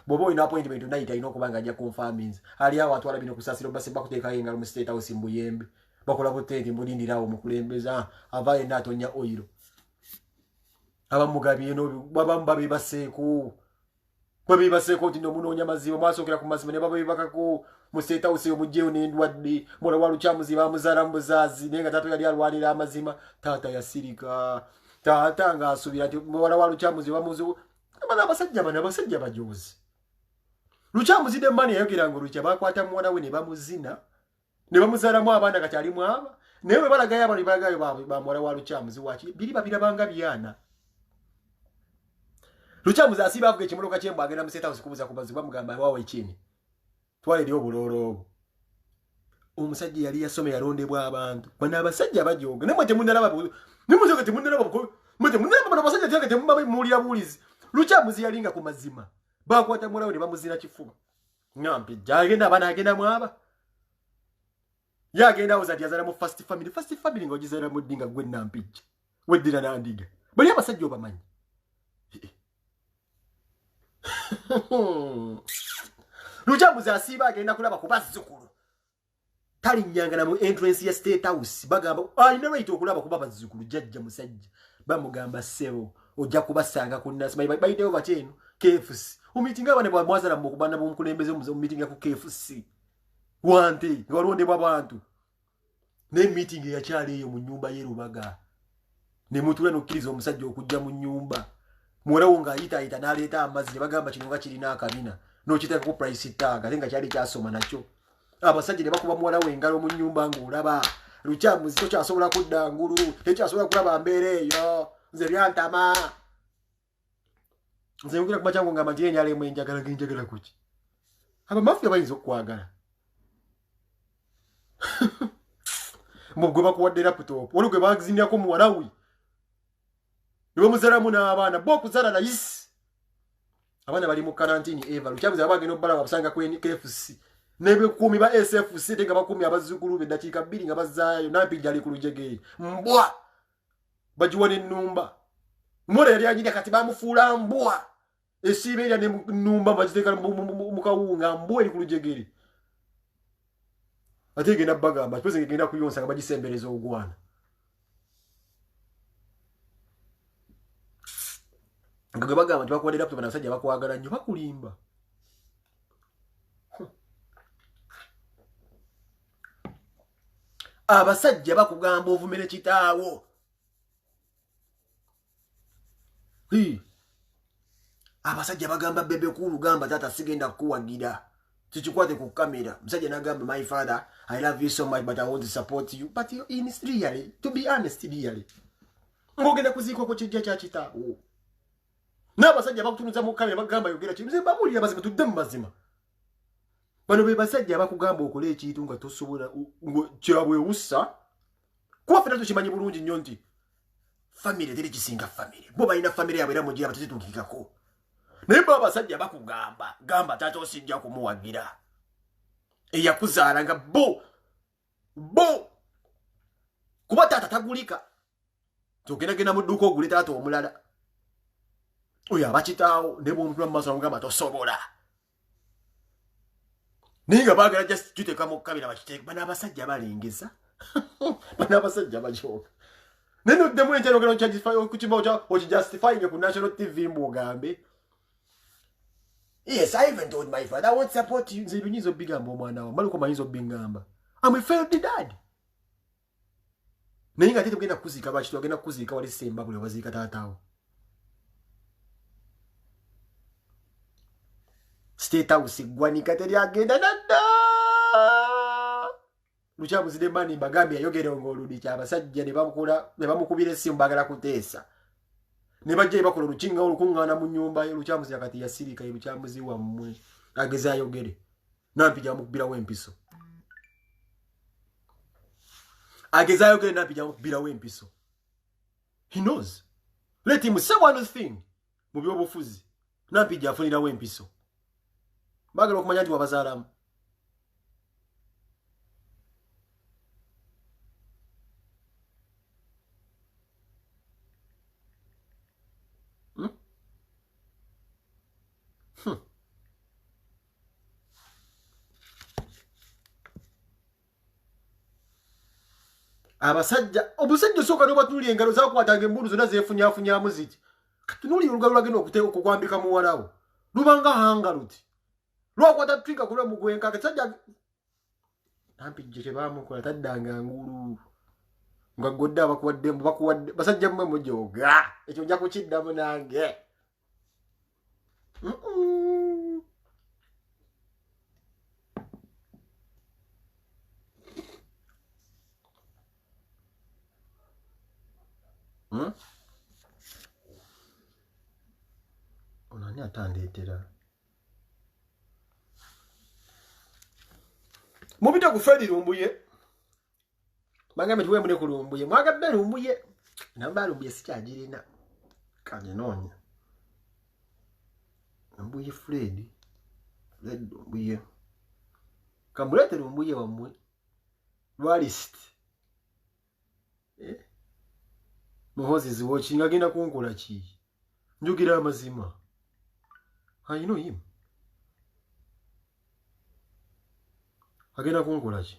bobo ina appointment unaita ino kubanga ajja confirmings ali awo atwala bino kusasiro base bakuteka engalo mu state house mbuyembe bakola butenti mbulindirawo mukulembeza avaye natonya oiro abamugabiye no babambabe baseeko babe baseeko tino munonya mazibo masokera ku mazima ne babe bakako mu state house omujjeo n'endwadde mwana walu kyamuzi bamuzala mbuzazi nenga tato yali alwanira amazima tata yasirika tata nga asubira ati mwana walu kyamuzi bamuzo abana abasajja bajozi Luchamuzi de mani yayogera ngo lucha bakwata mwana we ne bamuzina ne bamuzala mu abana kati ali mwaba newe balagayo abali bagayo ba mwana wa Luchamuzi wachi biri babira banga byana Luchamuzi asiba avuge kimuloka kyembo agenda museta usikubuza kubazi bamugamba wawe chini twale lyo buloro omusajja yali yasome yalondebwa abantu bana abasajja bajoga ne mwete munalaba ne muzoga temunalaba ko mwete munalaba bana abasajja tyange temumba mulira bulizi Luchamuzi yalinga ku mazima bakwata mwana we ne bamuzina kifuba ngampi jagenda abana agenda mwaba yagenda ozati yazala mu first family ngojizera mu dinga gwe nampija wedira nandiga bali abasajja obamanyi Luchamuzi asiba agenda kulaba kubazukulu tali nyangana mu entrance ya state house bagamba ina right okulaba kuba bazukulu jajja musajja bamugamba sebo ojja kubasanga kunnas bayitewo bateno KFC umitinga abane bwa mwazala mu kubana mu kulembeze mu meeting ya ku KFC wante ngolonde bwabantu ne meeting ya chali eyo mu nyumba yerubaga ne mutula nokiriza omusajja okujja mu nyumba mwera wonga ita naleta amazi bagamba kinonga kirina akabina no kitaka ku price tag alenga cyali kyasoma nacho abasajja ne bakuba mwala wengalo mu nyumba ngulaba Luchamuzi to kyasobola kudda ngulu tekyasobola kulaba mbere yo nze byantama nze ngira kubacha ngo ngamba ndiye nyale mwenjagala ginjagala kuki aba mafia bayinzo kwagala mugoba kuwadde laptop olugwe bagizinya ko muwalawi nibo muzala muna abana boku zala na yisi abana bali mu quarantine eva Luchamuzi abageno bala babusanga ku KFC nebe kumi ba SFC tenga bakumi abazukulu be dakika 2 nga bazayo nampija ali kulujege mbwa bajuwane numba mure yali ajida kati bamufula mbwa esibe ya numba bajiteka mukawunga mbwa ali kulujegeri atege na bagamba twese ngenda kuyonsa nga bajisembereza ogwana ngage bagamba twakwade laptop na basajja bakwagala nnyo bakulimba abasajja bakugamba ovumere kitaawo abasajja bagamba bebe kulu gamba tata sigenda kuwagira tuchikwate ku kamera msajja nagamba my father I love you so much but I want to support you but in really to be honest really ngogenda kuziko ko kijja kya kitaawo n'abasajja bakutunuza mu kamera bagamba yogera kimze babuli abazima tudde mu mazima bano be basajja bakugamba okole ekintu nga tosobola kyabwe ussa kuba fena tukimanyi bulungi nnyo nti family teri kisinga family bo balina family yabwe era mugira batuzitungikako naye bo abasajja bakugamba gamba taata osijja kumuwagira eyakuzaala nga bo kuba taata tagulika togendagenda mu dduuka ogule taata omulala oyo abakitaawo ne bwomutula mu maaso namugamba tosobola ninga bagala just tuteka mu kabira bakiteka bana abasajja balengeza bana abasajja bajoka neno demu enjalo gano justify okuchiba ochi justify ku national TV mugambe yes I even told my father I won't support you nze binyizo bigamba omwana wa maluko manyizo bingamba I'm a failed dad ninga tete kugenda kuzika bakitwa agenda kuzika wali semba bule wazika taatawo State House gwanika teri agenda nada Luchamuzi de mani bagambi ayogere ngoludi kyabasajja ne bamukubira essimu bagala kuteesa ne bajja bakola lukinga olukungana mu nyumba ye Luchamuzi yakati yasirika Luchamuzi wammwe ageza ayogere nampija mukubira wempiso ageza ayogere nampija mukubira wempiso he knows let him say one thing mu byobufuzi nampija afunira wempiso bagala okumanya nti wabazaalamu abasajja obusajja soka no batuli engalo za kwatanga embulu zona zefunya muziki katunuli olugalo lageno okuteeka okukwambika muwalawo lubanga hanga luti lwakwata twika kule mugwenka kasajja nampijje tebamukola taddanga ngulu nga godda bakuwadde basajja mmwe mujoga ekyo nja kukiddamu nange onani atandeetera mubita ku Fred Lumbuye bagambe tuwe mune ku Lumbuye mwagadde Lumbuye namba Lumbuye sikyagirina kanye noonya Lumbuye Fred Lumbuye kamulete Lumbuye wamwe lwalist Muhozi watching agenda kunkola ki njugira amazima I know him agenda kunkola ki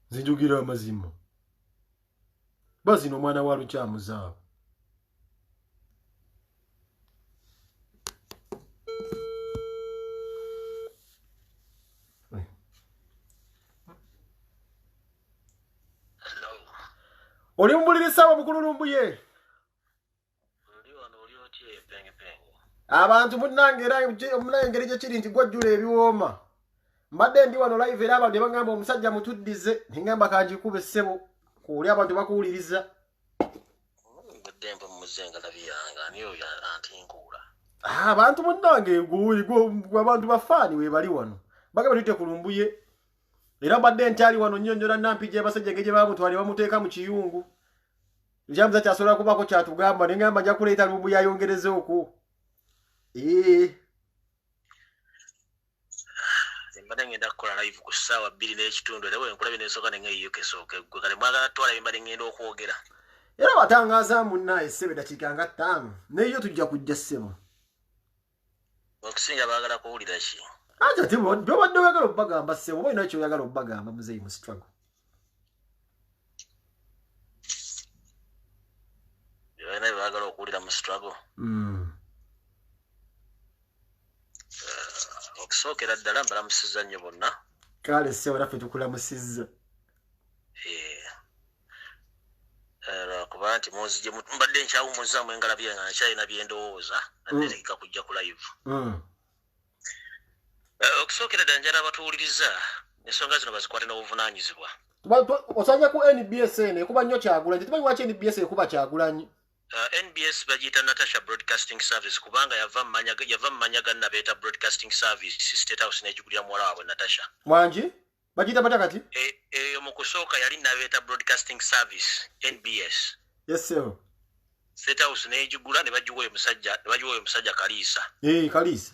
zinjugira amazima basi no mwana wa Lukyamuzaabo oli mbulire sawa mukulu Lumbuye abantu munangere gye kiri nti gwajjula ebiwooma mbadde ndi wano live era abantu bangamba omusajja mutuddize ningamba kanjikube ssebo kuuli abantu bakuwuliriza abantu munange abantu bafaani webali wano bagamba tuyite ku Lumbuye era mbadde ntyali wano nnyonnyola Nampijja abasajja gye bamutwali bamuteeka mu kiyungu Jamuza kyasobola kubako kyatugamba nengamba nja kuleeta Lumbuye ayongereze okwo mbadde ngenda kukola live ku ssaawa 2 n'ekitundu era wenkulabye n'ensooka nengeyiyo kesooka gwe kale mwagala twala mbadde ngenda okwogera era watangaaza munnaye ssebe dakiika nga 5 neyo tujja kujja ssemu okusinga baagala kuwulira ki ate tibo byobadde oyagala obbagamba ssemu oba olina kyoyagala obbagamba muzeeyi mu struggle byona baagala okuwulira mu struggle okusookera ddala mbalamusizza nnyo bonna kale ssebo naffe tukulamusizza kuba nti muzi gye mbadde nkyawumuzzaamu engalabye nga nakyalina byendowooza nanetegeka kujja ku live okusookera ddala njala abatuwuliriza ensonga zino bazikwate n'obuvunaanyizibwa osanja ku NBSN ekuba nnyo Kyagulanyi timanyi lwaki NBS ekuba Kyagulanyi NBS bagiyita Natasha Broadcasting Service kubanga yava mu manya ga Nabeeta Broadcasting Service State House n'ejjugulira muwala waabwe Natasha wangi bagiyita bata kati eyo mu kusooka yali Nabeeta Broadcasting Service NBS yes sir State House n'ejjugula ne bagiwa oyo musajja Kaliisa Kaliisa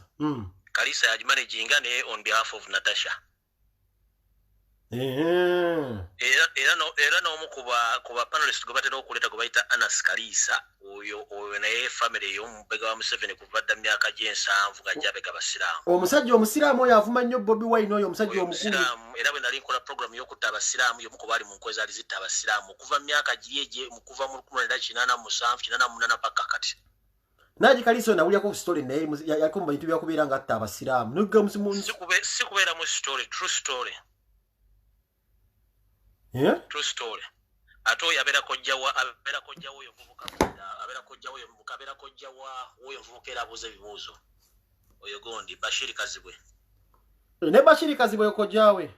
Kaliisa yagimanajinga ne on behalf of Natasha era n'omu ku ba panelist gwe batera okuleeta gwe bayita Anas Kaliisa oyo naye family ey'omubega wa Museveni kuva dda myaka gye7 nga gyabega basiraamu omusajja omusiraamu oyo avuma nnyo Bobi Wine oyo omusajja omukulu era bwe nali nkola program y'okutta abasiraamu yomu ku baali mu nkweza ali zitta abasiraamu okuva myaka gye kuva mu 1987 paka kati Naji Kaliisa nawulyako story naye yaliko mu bintu byakubeera nga atta abasiraamu si kubeera mu story true story true story ate oyo abeera kojjawo oyo muvubuka abeera kojjawo oyo muvubuka era abuuza ebibuuzo oyo gondi Bashiri Kazibwe ne Bashiri Kazibwe oyo kojjaawe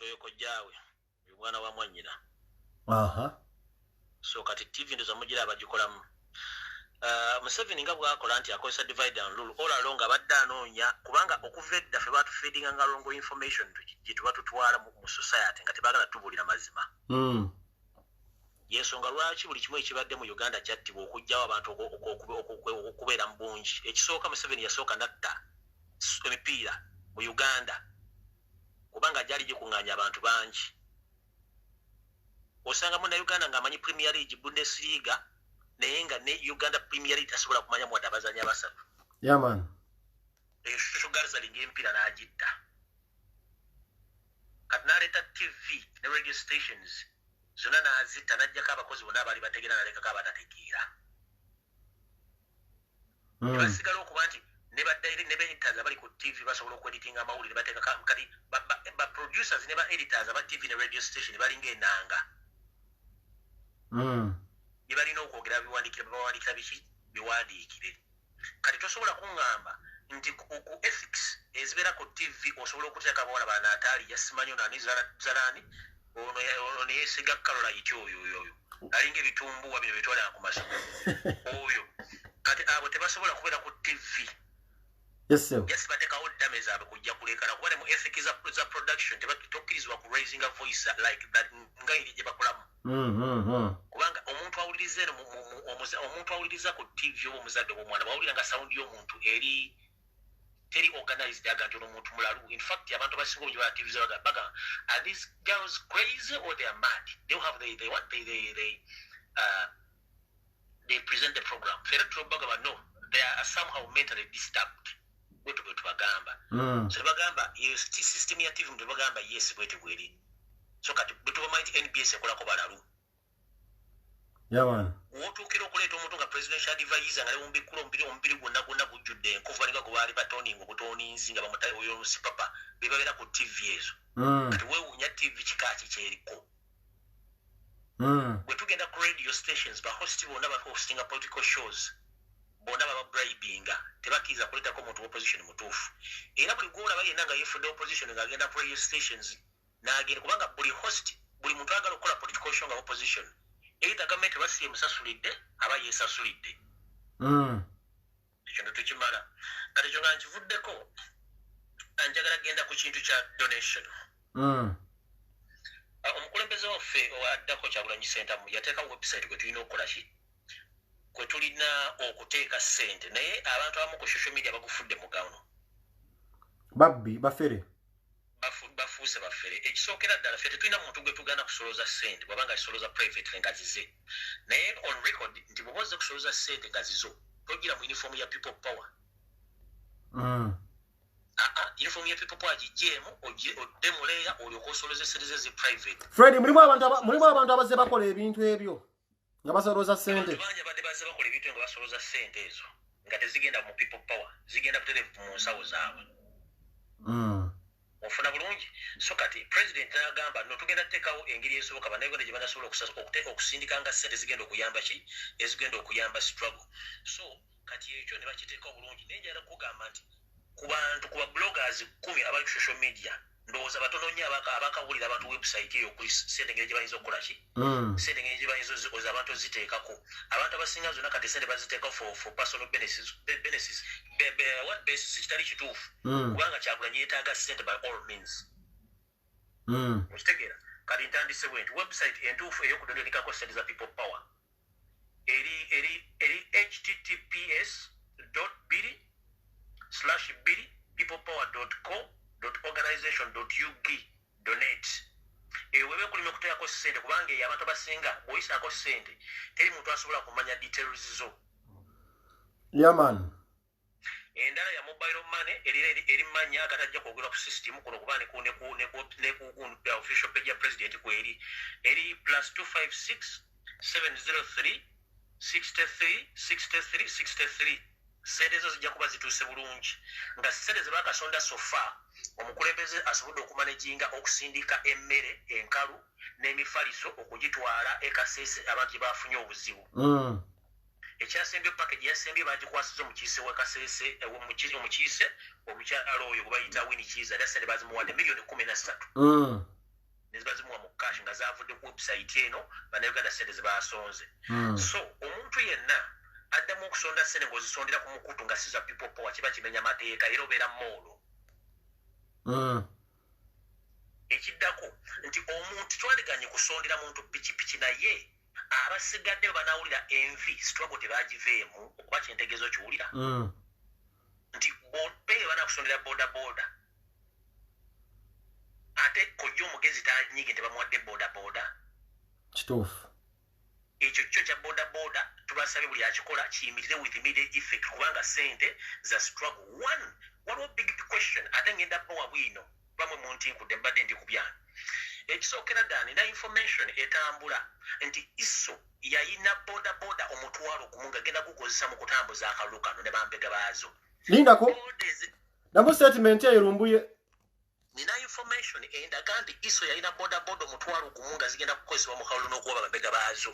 oyo mwana wa mwannyina so kati TV ndoza mugira abagikolamu Museveni nga bw'akola nti akozesa divide and rule all along abadde anoonya kubanga okuva edda ffe batufeedinga nga wrong information gye tuba tutwala mu society nga tebaagala tubuulira mazima yensonga lwaki buli kimu ekibadde mu Uganda kyattibwa okugjawo abantu okubeera mu bungi ekisooka Museveni yasooka natta emipiira mu Uganda kubanga gyali gikuŋŋaanya abantu bangi osanga Munnayuganda ng'amanyi Premier League Bundesliga naye nga ne Uganda Premier League tasobola kumanya mwada abazanyi abasatu man Sugarzalinga empiira n'agitta kati n'aleeta TV ne radio stations zonna n'azita n'ajjako abakozi bonna abaali bategeera n'alekako abatategeera basigala okuba nti ne ba-editors abali ku TV basobola okweditinga amawulire bateekako kati ba-producers ne ba-editors aba TV ne radio station balinga enanga bye balina okwogera bawandikira biki biwandiikire kati tosobola kuŋŋamba nti ku ethics ezibeera ku TV osobola okuteeka abawala ba Nataali yasimanyi onani zalani ono yeesiga Caroline oyo alinga ebitumbuwa bino bitwala ku masoko oyo kati abo tebasobola kubeera ku TV yes bateekawo ddame zaabwe kujja kulekana kuba ne mu ethics za production tokkirizibwa ku raising a voice like that nga eri gye bakolamu kubanga omuntu awuliriza eno omuntu awuliriza ku TV oba omuzadde w'omwana bawulira nga sound y'omuntu eri teri organized aga nti ono omuntu mulalu in fact abantu abasinga obungi ba TV baga are these girls crazy or they are mad they have they present the program fere tubaga no they are somehow mentally disturbed bwetu bagamba so bagamba yes system ya TV mtu bagamba yes bwetu bweri so kati bwetu mind NBS ekolako balalu yaman wotukira okuleeta omuntu nga presidential advisor nga lewombikula omubiri gwonna gujjudde enkovu balinga gwe baali batoninga obutoninzi nga bamutayo oyo omusipapa bebabeera ku TV ezo kati weewuunya TV kikaaki kyeriko bwe tugenda ku radio stations bahosti bonna bahostinga political shows bonna baba bribinga tebakkiriza kuleetako omuntu wa opposition mutuufu era buli gwolaba yenna nga yefudde opposition ng'agenda ku radio stations n'agenda kubanga buli muntu agala okukola political show nga opposition either gavumenti basiye musasulidde aba yeesasulidde ekyo tukimala kati ekyo nga nkivuddeko njagala genda ku kintu kya donation omukulembeze waffe addako Kyagulanyi Ssentamu yateekawo website gwe tulina okukola ki kwe tulina okuteeka ssente naye abantu abamu ku social media bagufudde mugawno babbi bafere bafuuse baffere ekisookera ddala ffe tetulina muntu gwe tugana kusoloza ssente bw'aba nga kisoloza private ngazi ze naye on record nti bw'oba ozze kusoloza ssente ngazi zo togira mu uniform ya people power uniform ya people power gijjeemu odde muleeya olyoka osoloza ssente ze private Fred mulimu abantu abazze bakola ebintu ebyo nga basoloza ssente bangi abadde bazze bakola ebintu nga basoloza ssente ezo nga tezigenda mu people power zigenda butereevu mu nsawo zaabwe ofuna bulungi so kati president n'agamba no tugenda tuteekawo engeri esoboka bannayuganda gye banasobola okusindika nga ssente zigenda okuyamba ki ezigenda okuyamba struggle so kati ekyo ne bakiteekawo bulungi naye njagala kugamba nti ku bantu ku bloggers 10 abali ku social media ndowooza batono nnyo abakawulira abantu website eyo kuli ssente engeri gye bayinza okukola ki ssente engeri gye bayinza oza abantu oziteekako abantu abasinga zonna kati ssente baziteeka for personal benefits what basis kitali kituufu kubanga Kyagulanyi yeetaaga ssente by all means okitegeera kati ntandise bwe nti website entuufu ey'okudonetikako ssente za people power eri https://peoplepower.co.organization.ug donate webe kulime kuteekako ssente kubanga eyo abantu abasinga bw'oyisaako ssente teri muntu asobola kumanya details zo yaman endala ya mobile money eri manya agatajja kwogera ku system kuno kuba ne official page ya president kweri eri +256 703 63 ssente ezo zijja kuba zituuse bulungi nga ssente ze bakasonda sofa omukulembeze asobodde okumanaginga okusindika emmere enkalu n'emifaliso okugitwala ekaseese abantu gye bafunye obuzibu ekyasembye package yasembye bagikwasiza omukiise w'ekaseese omukiise omukyalo oyo gwe bayita Winnie Kiza era ssente bazimuwadde $13,000,000 nezibazimuwa mu cash nga zavudde ku website eno bannayuganda ssente ze basonze so omuntu yenna addamu okusonda ssente ng'ozisondera ku mukutu nga siza people power kiba kimenya mateeka era obeera moolo ekiddako nti omuntu twaliganye kusondera muntu pikipiki naye abasigadde banaawulira envi struggle tebagiveemu okuba kyentegeezo kiwulira nti beye banakusondera bodaboda ate kojja omugezi tanyige nti bamuwadde bodaboda kituufu ekyo kyo kya bodaboda tubasabye buli akikola kiyimirire with immediate effect kubanga ssente za struggle waliwo big question ate ngenda bawa bwino bamwe muntu nkudde mbadde ndi ku byano ekisookera ddala nina information etambula nti iso yayina bodaboda omutwalo gumu ng'agenda gukozesa mu kutambuza akalulu kano ne bambega baazo. Lindako nabo statement eyirumbuye. Nina information endaga nti iso yayina bodaboda omutwalo gumu nga zigenda kukozesebwa mu kalulu n'okuba bambega baazo.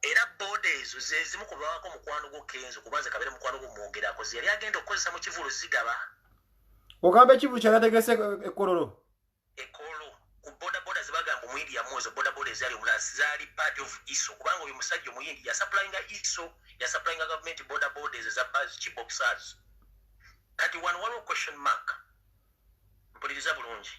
Era boda ezo ze zimu ku bawaako mukwano gwo Kenzo kubanza kabere mukwano gwo mwongerako ze yali agenda okukozesa mu kivulu zigaba. Ogamba ekivulu kyalategese ekkololo. Ekkololo ku bodaboda zibagamba mu India mwozo bodaboda ezali omulasi zaali part of ISO kubanga uyu musajja mu India yasupplyinga ISO yasupplyinga government bodaboda ezo za bus chiboxers. Kati wano waliwo question mark. Mpuliriza bulungi.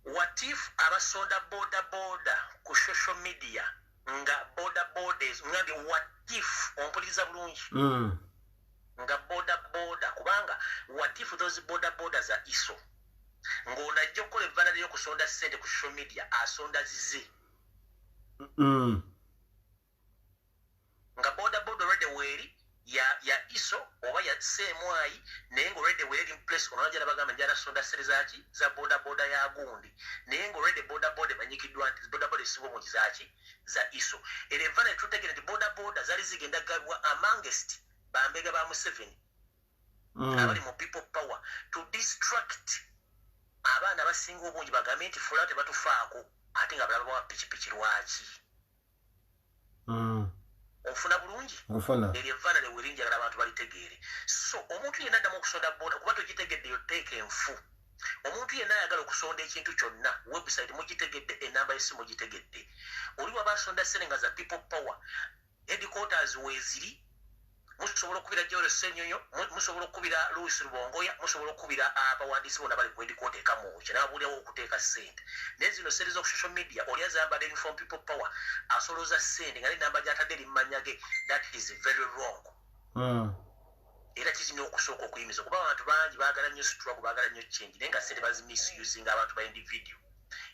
What if abasoda bodaboda ku social media nga bodabodas ngange what if ompuliriza bulungi nga bodaboda kubanga what if those bodabodas are ISO ng'onajja okukola evvanale y'okusonda ssente ku social media asonda zize nga bodaboda already weeri ya ISO oba ya CMI naye ng'already weeri in place onajja nabagamba njala sonda ssente zaki za bodaboda ya gundi naye ng'already bodaboda emanyikiddwa nti bodaboda esiba omungi zaki za ISO era envanale tutegere nti bodaboda zaali zigenda galwa amongst bambega ba Museveni abali mu people power to distract abaana abasinga obungi bagambe nti fulani tebatufaako ate nga balaba bawa pikipiki lwaki ofuna bulungi eri evvanale werinjagala abantu balitegeere so omuntu yenna addamu okusonda boda kuba togitegedde yoteeka enfu omuntu yenna ayagala okusonda ekintu kyonna website mugitegedde enamba y'essimu gitegedde oli waba asonda ssente nga za people power headquarters weeziri musobola okubira Jolo Senyonyo musobola okubira Louis Rubongoya musobola okubira abawandiisi bonna bali ku headquarter ekamu kinaabulirawo okuteeka ssente naye zino ssente z'oku social media oli azambala uniform people power asolooza ssente nga n'enamba gy'atadde limumanyage that is very wrong era kirina okusooka okuyimiza kuba abantu bangi baagala nnyo struggle baagala nnyo change naye nga ssente bazimisusinga abantu ba individual.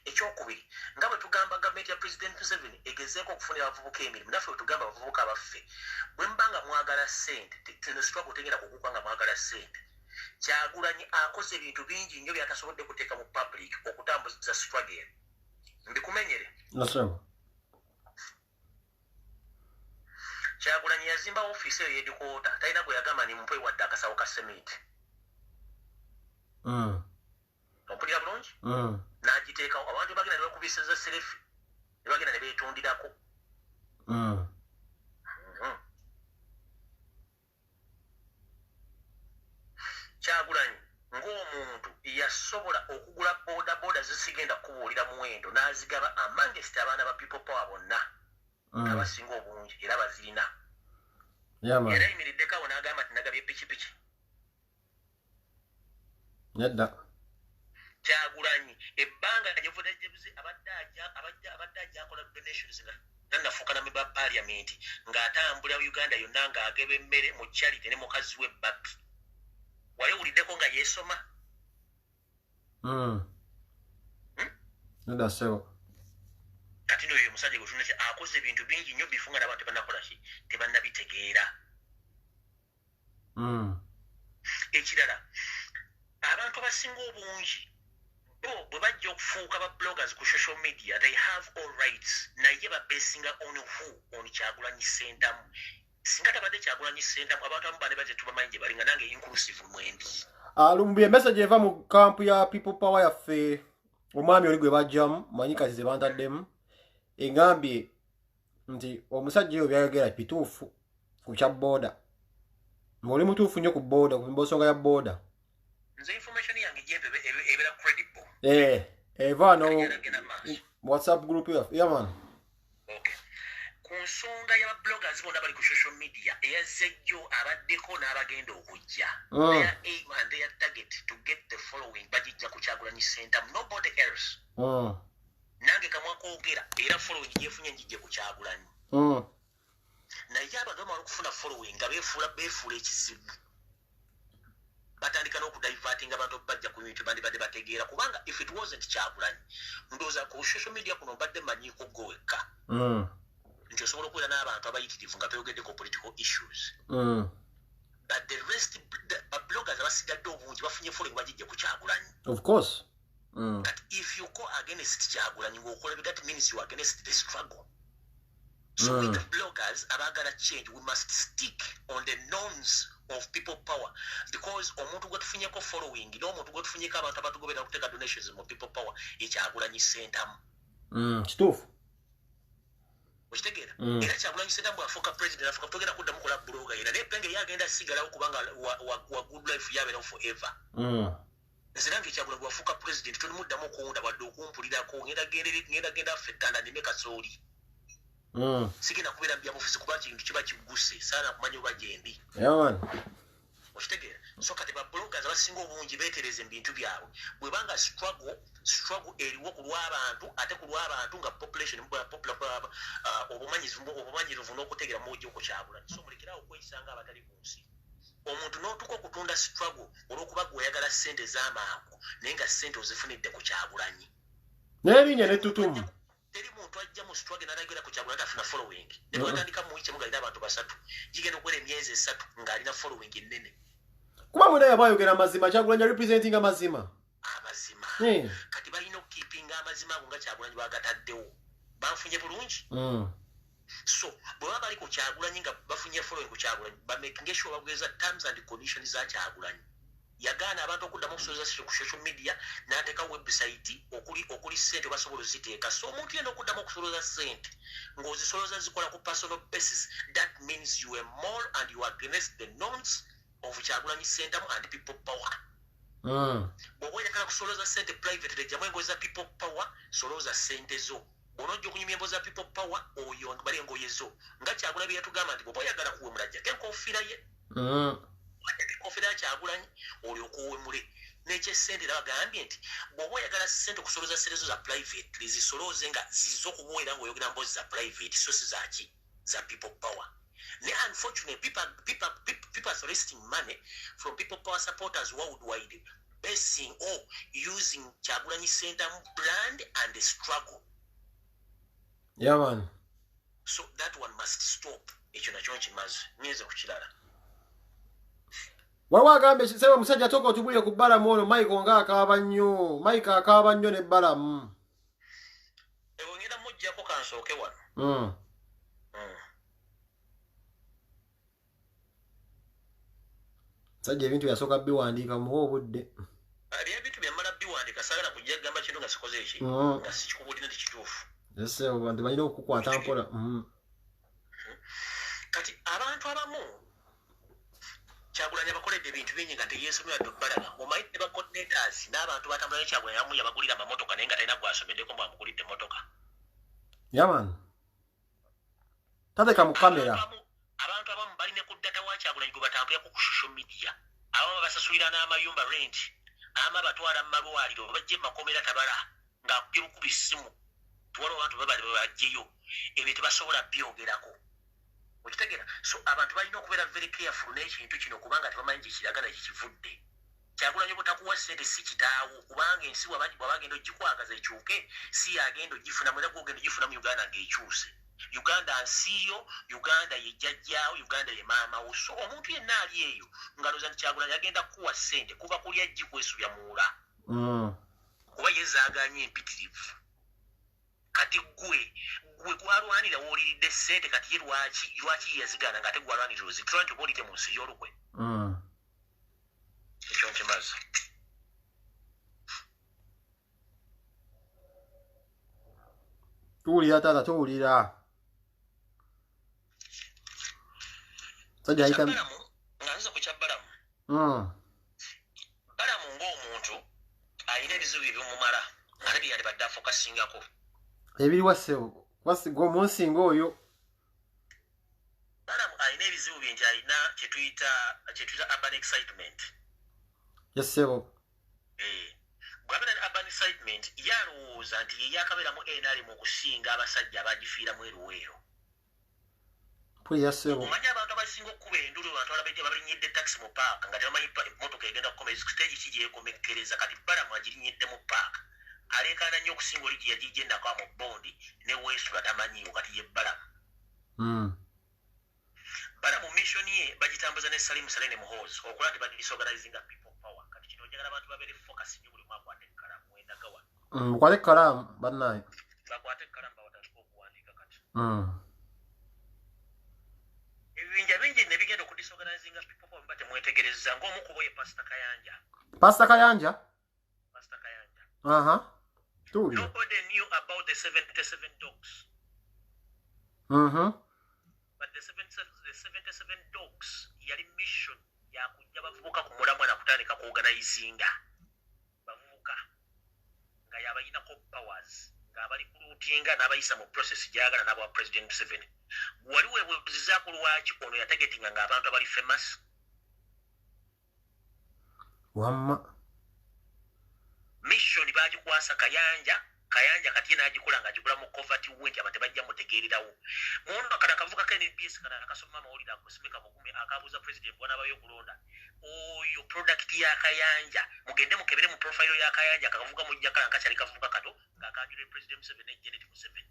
Ekyokubiri nga bwe tugamba gavumenti ya President Museveni egezeeko okufunira abavubuka emirimu naffe bwe tugamba abavubuka abaffe bwe mbanga mwagala ssente tino struggle tegenda kugukwa nga mwagala ssente Kyagulanyi akoze ebintu bingi nnyo byatasobodde kuteeka mu public okutambuza struggle mbikumenyere Kyagulanyi yazimba ofiisi eyo y'edikota talina gwe yagamba ni mumpe wadde akasawo ka sementi ompulira bulungi n'agiteeka abantu bagenda ne bakubisiza serefi ne bagenda ne beetundirako Kyagulanyi ng'omuntu yasobola okugula bodaboda zisigenda kubuulira muwendo n'azigaba amangest abaana ba people power bonna abasinga obungi era bazirina era yimiriddeko awo n'agamba nti nagabye pikipiki nedda Kyagulanyi ebbanga lyevudejebuzi abadde ajja akola donations nga nafuuka na member parliament ng'atambula Uganda yonna ng'ageba emmere mu charity ne mukazi we Bapi wali wuliddeko nga yeesoma nedda sewo kati n'oyo omusajja gwe tunaki akoze ebintu bingi nnyo bifunga n'abantu tebannakola ki tebannabitegeera ekirala abantu abasinga obungi bwe bajja okufuuka ba bloggers ku social media they have all rights naye babesinga on who on Kyagulanyi Ssentamu singa tabadde Kyagulanyi Ssentamu abantu abamu bane baze tubamanyi gye balinga nange inclusive mwendi lumbuye message eva mu camp ya people power yaffe omwami oli gwe bajjamu manyi kati ze bantaddemu engambye nti omusajja oyo byayogera bituufu ku kya boda ng'oli mutuufu nnyo ku boda ku nsonga ya boda nze information yange gyembe ebera credible eva no WhatsApp group ya man okay ku nsonga y'aba bloggers bonna bali ku social media eyazze jjo abaddeko n'abagenda okujja their aim and their target to get the following bagijja ku Kyagulanyi Ssentamu nobody else nange kamwakoogera era following gyefunye njijje ku Kyagulanyi naye abagamba olwokufuna following nga beefuula ekizibu batandika n'okudivertinga abantu bajja ku bintu bandibadde bategeera kubanga if it wasn't Kyagulanyi ndowooza ku social media kuno mbadde manyiiko gwe wekka nti osobola okubeera n'abantu abayitirivu nga beeyogedde ku political issues but the rest bloggers abasigadde obungi bafunye following bagijje ku Kyagulanyi of course That if you go against Kyagulanyi, that means you are against the struggle. So with the bloggers, abagala change, we must stick on the norms of people power, because omuntu gwetufunyeko following n'omuntu gwetufunyeko abantu abatugobera okuteeka donations mu people power Kyagulanyi sentamu. Kituufu. Okitegeera? Era Kyagulanyi sentamu bw'afuuka president afuuka togenda kuddamu kola blogger era n'epenge yagenda asigalawo kubanga wa good life yabeerawo forever. Nzirange Kyagulanyi bw'afuuka president tonimuddamu okuwunda wadde okumpulirako ngenda genda affettana nime kasooli. Sigenda kubeera bya ofisi kuba kintu kiba kiguse saana kumanya oba gyendi. Okitegeera? So kati ba bloggers abasinga obungi beetereza ebintu byabwe bwebanga struggle eriwo ku lw'abantu ate ku lw'abantu nga population obumanyirivu n'okutegeera mujja ku Kyagulanyi. So mulekerawo okweyisanga abatali ku nsi. Omuntu n'otuka okutunda struggle olw'okuba gweyagala ssente z'amangu naye nga ssente ozifunidde ku Kyagulanyi. N'erinnya n'ettutumu. Teri muntu ajja mu struggle n'alagira ku Kyagulanyi afuna following. Ne bwatandika mu wiki ng'alina abantu 3 gigenda okuwera emyezi 3 ng'alina following ennene. Kuba mwena yabayogera amazima Kyagulanyi representing amazima. Amazima. Kati balina okukeepinga amazima ago nga Kyagulanyi bagataddewo. Banfunye bulungi. So bwe baba bali ku Kyagulanyi nga bafunye following ku Kyagulanyi bamaking sure bagweza terms and conditions za Kyagulanyi. Yagaana abantu okuddamu okusolooza ku social media n'ateeka website okuli ssente basobola oziteeka. So omuntu yenna okuddamu okusolooza ssente ng'ozisolooza zikola ku personal basis, that means you are more and you are against the norms of Kyagulanyi sentamu and people power. Bw'oba oyagala kusolooza ssente private lejjamu engoye za people power, solooza ssente zo. Bw'onojja okunyuma embo za people power oyo bali engoye zo nga Kyagulanyi bye yatugamba nti bw'oba oyagala kuwemula jjako enkofiira ye. Enkofiira ya Kyagulanyi olyoka owemule. N'ekyessente era bagambye nti bw'oba oyagala ssente okusolooza ssente zo za private zisolooze nga ziza okubuweera ng'oyogera mbozi za private so si zaki za people power. Unfortunately, people are soliciting money from people power supporters worldwide, basing or using Kyagulanyi sentamu brand and the struggle. Yeah, man. So that one must stop. Ekyo nakyo nkimaze nyeze ku kirala. Wawagambe sebo musajja toka otubulire ku Balamu ono Mike nga akaaba nnyo. Mike akaaba nnyo ne Balamu. Ewo ngenda mujjako kansooke wano. Sajja ebintu yasooka biwandiika muwa obudde. Ebintu byamala biwandiika sagala kujja gamba kintu nga sikoze eki nga sikikubulira nti kituufu. Ese abantu balina okukwata mpola. Kati abantu abamu Kyagulanyi abakoledde ebintu bingi nga teyeesomera Balamu. Omanyi ne bacoordinators n'abantu batambula ne Kyagulanyi abamu yabagulira amamotoka naye nga talina gwasomeddeko mbamugulidde emmotoka. Yaman. Tateka mu kamera. Abantu abamu balina ku data wa Kyagulanyi gwe batambulirako ku social media. Abamu basasulira n'amayumba rent. Ama batwala mu malwaliro bajje makomera tabala ng'akugera okuba essimu. Tuwala abantu babajjeyo ebyo tebasobola byogerako. Okitegeera? So abantu balina okubeera very careful n'ekintu kino kubanga tebamanyi gye kiragana gye kivudde. Kyagulanyi obutakuwa ssente si kitaawo kubanga ensi wabagenda ogikwagaza ekyuke si yagenda ogifunamu era gwogenda ogifunamu Uganda ng'ekyuse. Uganda nsiyo, Uganda ye jjajjaawo, Uganda ye maamawo. So omuntu yenna ali eyo ngaloza nti Kyagulanyi agenda kuwa ssente kuba kulya jji kwesubya muwula. Kuba yezaaganya empitirivu. Kati gwe gwalwanira w'oliridde ssente kati ye lwaki yazigaana ng'ate gwalwanira ozitula nti oba olidde mu nsi y'olukwe. Ekyo nkimaze. Tuwulira taata tuwulira. Sajja ayita nga nziza ku kya Balamu. Balamu ng'omuntu alina ebizibu ebimumala ate bye yalibadde afokasingako. Ebiri wassebo wasigo munsinga oyo. Balamu alina ebizibu bye nti alina kye tuyita urban excitement. Yes sebo. Bw'abeera ne urban excitement yalowooza nti ye yakabeeramu NRM okusinga abasajja abagifiiramu eruweero. Omanyi abantu abasinga okukuba endulu abantu abalinyidde taxi mu paaka nga tebamanyi emmotoka egenda kukomeza stage ki gyekomekkereza kati Balamu agirinyidde mu paaka. Aleekaana nnyo okusinga oli gye yagigendako mu bondi ne weesula tamanyiwo kati ye Balamu. Balamu mission ye bagitambuza ne Salim Saleh ne Muhoozi okola nti badisorganizinga people power kati kino njagala abantu babeere focus nnyo buli mwaka kwate ekkalamu wenda gawa Mukwate ekkalamu bannaye. bakwate ekkalamu bawatandika okuwandiika kati ebibinja bingi ne bigenda okudisorganizinga people power mba temwetegereza ng'omu ku bo ye Pastor Kayanja. Pastor Kayanja? Pastor Kayanja. Tuuli. Nobody knew about the 77 dogs. But the 77 dogs yali mission ya kujja bavubuka ku mulamwa na kutandika kuorganizinga bavubuka nga yabayinako powers ng'abali ku ruutinga n'abayisa mu process gyagala n'aba President Museveni. Waliwo ebuuzizaako lwaki ono yategetinga ng'abantu abali famous. Wamma. Mission bagikwasa Kayanja kati n'agikola ng'agikola mu covert wenti abantu tebajja mutegeererawo. Muno kana kavuga ka NBS kana akasoma amawulire akusimika mugume akabuuza president bw'anaabayo okulonda. Oyo product ya Kayanja mugende mukebere mu profile ya Kayanja akavuga mu jjakala nkakyali kavuga kato ng'akanjulira president Museveni ne Janet Museveni.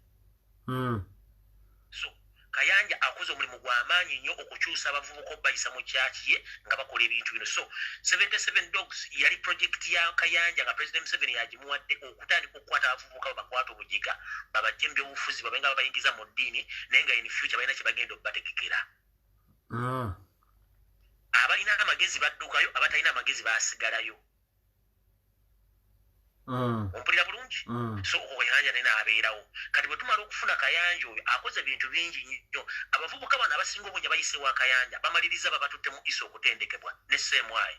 So Kayanja akoze omulimu gw'amaanyi nnyo okukyusa abavubuka obbayisa mu kyaki ye nga bakola ebintu bino. So 77 dogs yali project ya Kayanja nga President Museveni yagimuwadde okutandika okukwata abavubuka bakwata obujiga babajje mu byobufuzi babenga babayingiza mu ddiini naye nga in future balina kye bagenda okubategekera. Abalina amagezi baddukayo abatalina amagezi baasigalayo. Ompulira bulungi? So Kayanja naye n'abeerawo. Kati bwe tumala okufuna Kayanja oyo akoze bintu bingi nnyo. Abavubuka bano abasinga obungi bayise wa Kayanja bamaliriza babatutte mu iso okutendekebwa ne Semwayi.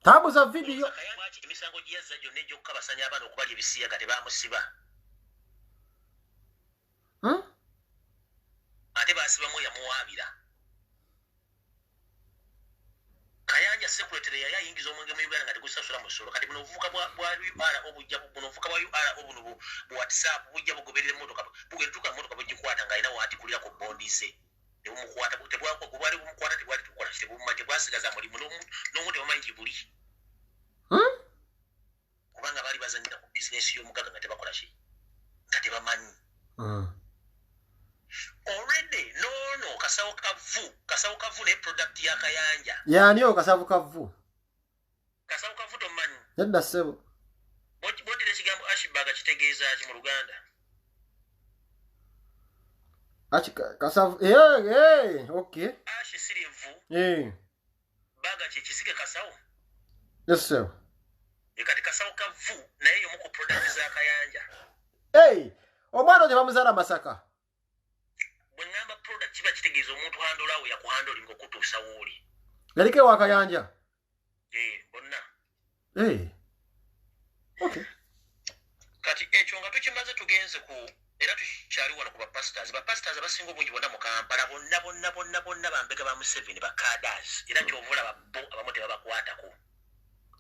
Tabuza video. Emisango gye yazza gyonna egy'okukabasanya abaana okubalya ebisiyaga tebaamusiba. Ate baasibamu yamuwaabira. Kayanja secretary yali ayingiza omwenge mu Uganda nga tegusasula musolo. Kati buno obuvuka bwa UR obujja buno obuvuka bwa UR obuno bu WhatsApp bujja bugoberera emmotoka bugetuka emmotoka bugikwata nga alina waatikulira ku bondi ze. Ne bumukwata tebwako kubali bumukwata tebwali tukola kite bumate bwasigaza mulimu n'omuntu bamanyi buli. Kubanga bali bazanyira ku business y'omugaga nga tebakola ki nga tebamanyi. Already no kasawo kavu ne product ya Kayanja. Yani o kasavu kavu. Kasawo kavu tomanyi. Yadda sebo. Bodi le kigambo Ashbaga kitegeeza ki mu Luganda. Kasavu okay. Ash sirivu. Baga kisike kasawo. Yes sir. Kati kasawo kavu naye yo muko product za Kayanja. Omwana ne bamuzala Masaka. Bwengamba product kiba kitegeeza omuntu handolawo ya kuhandoli ngokutuusa wuli. Yaliko wa Kayanja. Bonna. Okay. Kati ekyo nga tukimaze tugenze ku era tukyali wano ku bapastors. Bapastors abasinga obungi bonna mu Kampala bonna bambega ba Museveni bakadas. Era kyovula babbo abamu tebabakwatako.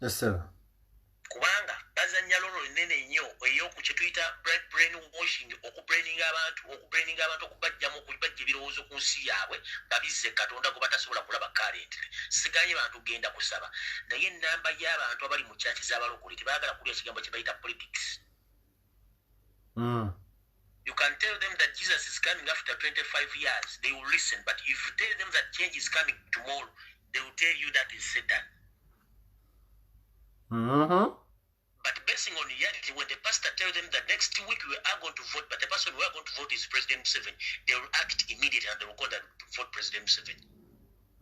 Yes sir. Kubanga bazanya lolo nene nnyo ey'oku kye tuyita brainwashing okubraininga abantu okubajjamu okubajja ebirowoozo ku nsi yaabwe babizze Katonda gwe batasobola kulaba currently. Siganye bantu genda kusaba naye ennamba y'abantu abali mu kyaki z'abalokole tebaagala kulya ekigambo kye bayita politics. You can tell them that Jesus is coming after 25 years. They will listen. But if you tell them that change is coming tomorrow, they will tell you that is Satan. But basing on reality, when the pastor tells them that next week we are going to vote, but the person we are going to vote is President Museveni, they will act immediately and they will go and vote President Museveni.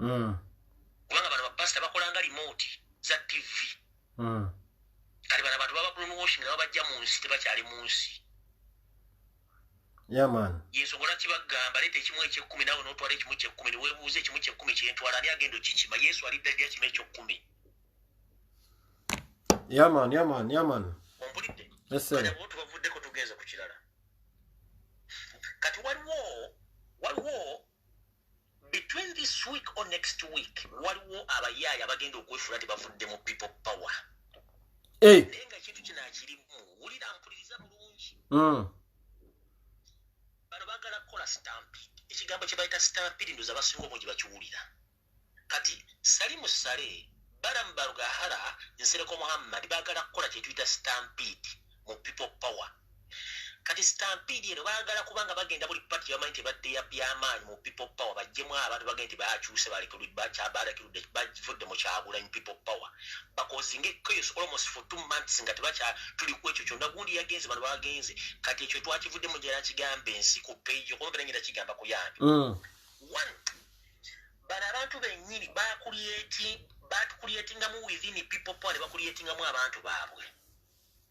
Kubanga bano bapasita bakolanga remote za TV. Kati bano abantu baba brainwashing nga babajja mu nsi tebakyali mu nsi. Yeah man. Yesobola kibagamba leeta ekimu eky'ekkumi nawe n'otwala ekimu ky'ekkumi ne weebuuza ekimu ky'ekkumi kyentwala ani agenda okikima. Yesu alidda ddi akima eky'ekkumi. Yeah man. Ompulidde? Yes sir. Kati tubavuddeko tugenza ku kirala. Kati waliwo between this week or next week waliwo abayaaya bagenda okwefuula tebavudde mu people power. Naye nga ekintu kino akirimu wulira mpuliriza bulungi. Bano baagala kukola stampede. Ekigambo kye bayita stampede ndoza abasinga obungi bakiwulira. Kati Salimu Sale Baramu Barugahara Nsereko Muhammad baagala kukola kye tuyita stampede mu people power. kati stampede eno baagala kubanga bagenda buli party yamanyi tebadde y'amaanyi mu people power bajjemu abantu bagenda nti bakyuse balekirudde bavudde mu Kyagulanyi people power bakozinga case almost for 2 months nga tuli ku ekyo kyonna gundi yagenze bano bagenze kati ekyo twakivudde mu jjera kigambe ensi ku page okumbe nengenda kigamba kuyambi one bano abantu bennyini batukulietingamu within people power ne bakulietingamu abantu baabwe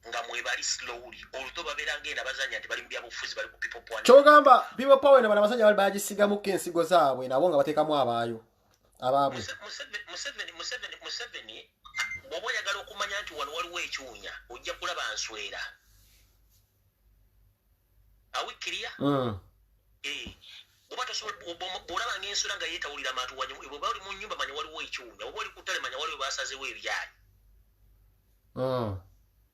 nga mwebali slowly olto babeera ngenda bazanya nti bali mu byabufuzi bali ku people power kyogamba people power ne bana basajja bali bagisigamuko ensigo zaabwe nabo nga bateekamu abaayo abaabwe Museveni bw'oba oyagala okumanya nti wano waliwo ekyunya ojja kulaba nswera awikiriya bw'olaba ng'ensula nga yeetawulira abantu bw'oba oli mu nnyumba manya waliwo ekyunya oba oli ku ttale manya waliwo baasazewo ebyayi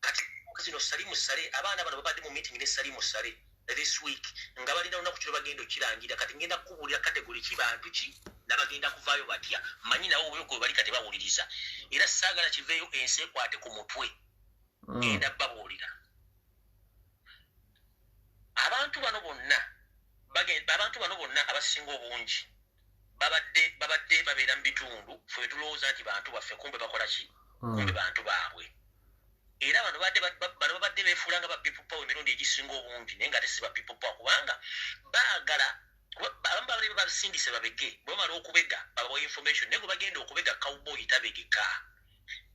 kati zino Salimu Sale abaana bano babadde mu meeting ne Salimu Sale this week nga balina olunaku kino bagenda okirangira kati ngenda kukubuulira kategori ki bantu ki nabagenda kuvaayo batya manyi nawo obuyoko bali kati bawuliriza era saagala kiveeyo ensi ekwate ku mutwe genda babuulira abantu bano bonna abasinga obungi babadde babeera mu bitundu fe tulowooza nti bantu baffe kumbe bakola ki kumbe bantu baabwe era bano babadde beefuula nga ba people power emirundi egisinga obungi naye nga ate si ba people power kubanga baagala abamu babale babisindise babege bwebamala okubega babawa information naye gwe bagenda okubega cowboy tabegeka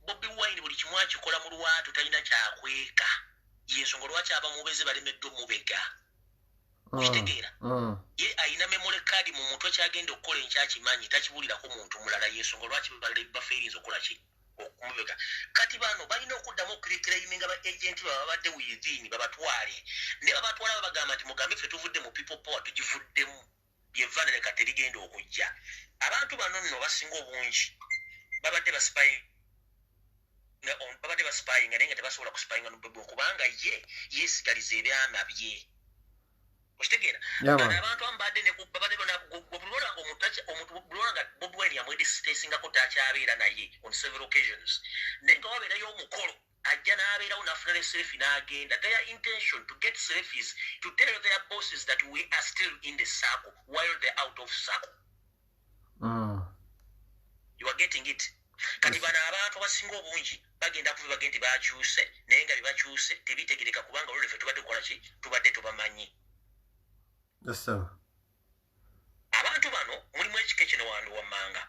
Bobi Wine buli kimu akikola mu lwatu talina kyakweka yensonga lwaki abamubeze balemeddwa omubega okitegeera ye ayina memory card mu mutwe kyagenda okukola enkyakimanyi takibulirako muntu mulala yensonga lwaki bafeerinza okukola ki okumubega kati bano balina okuddamu okukirikiraiminga ba agenti babadde within babatwale ne babatwala babagamba nti mugambe ffe tuvudde mu people power tugivuddemu byevanire kati ligenda okujja abantu bano nno basinga obungi babadde basipayinga naye nga tebasobola kusipayinga nobebwe kubanga ye yeesigaliza ebyama bye okitegeera abantu abambadde bulonga Bobi Wine yamwedisitesingako takyabeera naye on several occasions naye nga wabeerayo omukolo ajja n'abeerawo n'afuna ne selfie n'agenda their intention to get selfies to tell their bosses that we are still in the circle while they're out of circle you are getting it kati bano abantu abasinga obungi bagenda kuva bagenda nti bakyuse naye nga bebakyuse tebitegereka kubanga olwo ffe tubadde kukola ki tubadde tubamanyi abantu bano mulimu ekika kino wandu wammanga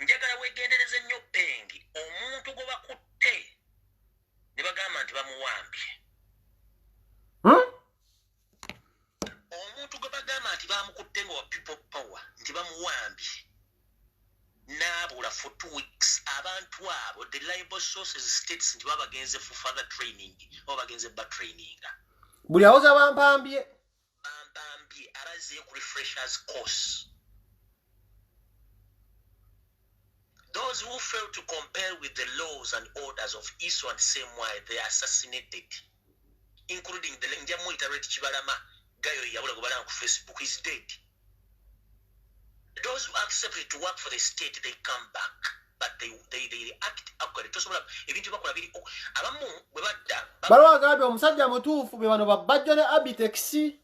njagala weegendereza ennyo pengi omuntu gwe bakutte ne bagamba nti bamuwambye omuntu gwe bagamba nti bamukutte nga wa people power nti bamuwambye n'abula for 2 weeks abantu abo the reliable sources states nti babagenze for further training oba bagenze batraininga buli awoza bampambye abazzeyo ku refreshers course those who fail to compare with the laws and orders of ISO and Semwai they are assassinated including the Njamu Iterate Chibalama Gayo Yabula Gobalan ku Facebook is dead. Those who accept to work for the state they come back but they act according to someone ebintu bakola biri abamu bwe badda balwa gabe omusajja mutuufu be bano babajjo ne Abitexi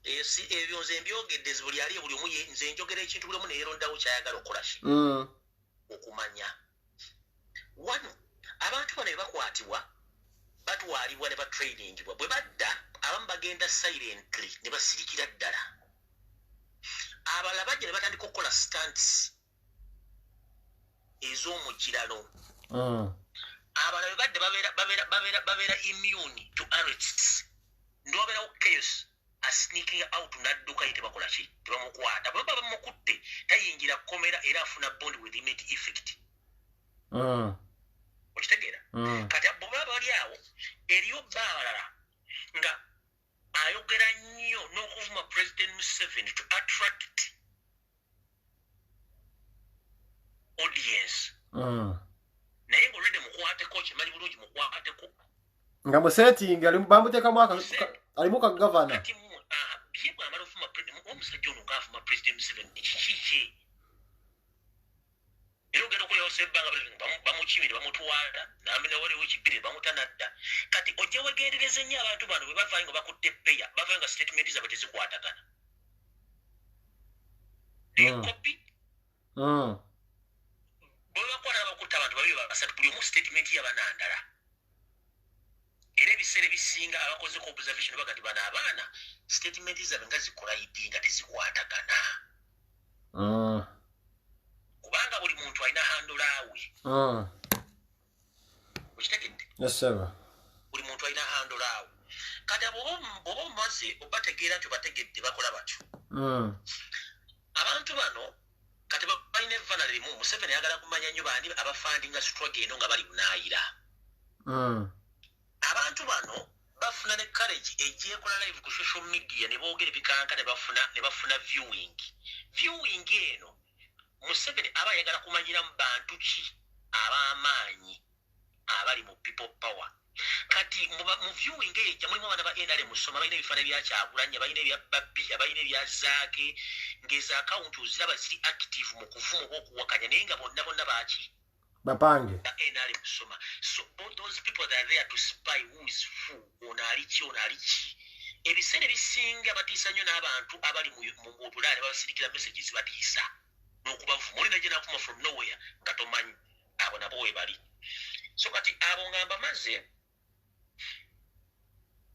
ebyo nze mbyogedde buli ali buli omu nze njogera ekintu buli omu neyerondawo kyayagala okukola ki okumanya wano abantu bano bebakwatibwa batwalibwa ne batrainingibwa bwe badda abamu bagenda silently ne basirikira ddala abalala bajja ne batandika okukola stunts ez'omugirano abalala badde babeera immune to arrests ndobeerawo chaos a sneaking out n'adduka ye tebakola ki tebamukwata bwe baba bamukutte tayingira komera era afuna bond with immediate effect okitegeera kati abo baba bali awo eriyo baabalala nga ayogera nnyo n'okuvuma President Museveni to attract audience naye ng'olwedde mukwateko kimanyi bulungi mukwateko nga musetingi bamuteekamu alimu ka gavana ye bw'amala ofuma omusajja ono ng'afuma President Museveni ekikike era ogenda okulyawo sebbanga bamukimire bamutwala nambi nawaliwo ekibiri bamutanadda kati ojja wegendereza ennyo abantu bano bwe bavaayo nga bakutte peya bavaayo nga statement zaabwe tezikwatagana kopi bwe bakwata bakutta abantu babiri basatu buli omu statement yabanandala era ebiseera ebisinga abakozeko observation baga nti bano abaana statement zaabwe nga zikola idi nga tezikwatagana kubanga buli muntu alina handolaawe okitegedde buli muntu alina handolaawe kati bw'oba omaze obategeera nti obategedde bakola batyo abantu bano kati balina evvana limu Museveni ayagala kumanya nnyo baani abafandinga struggle eno nga bali bunaayira abantu bano bafuna ne courage ejyekola live ku social media ne boogera ebikanka ne bafuna viewing eno Museveni aba ayagala kumanyira mu bantu ki ab'amaanyi abali mu people power kati mu viewing eyo mulimu abaana ba NRM musoma balina ebifaananyi bya Kyagulanyi balina ebya Babbi balina ebya Zaake ng'ezo akawunti oziraba ziri active mu kuvumu okuwakanya naye nga bonna baki bapange NRM musoma so those people that are there to spy who is who ono ali ki ebiseera ebisinga batiisa nnyo n'abantu abali mu bulaale babasirikira messages batiisa n'okubavuma olina gye nakuma from nowhere nga tomanyi abo nabo we bali so kati abo nga mbamaze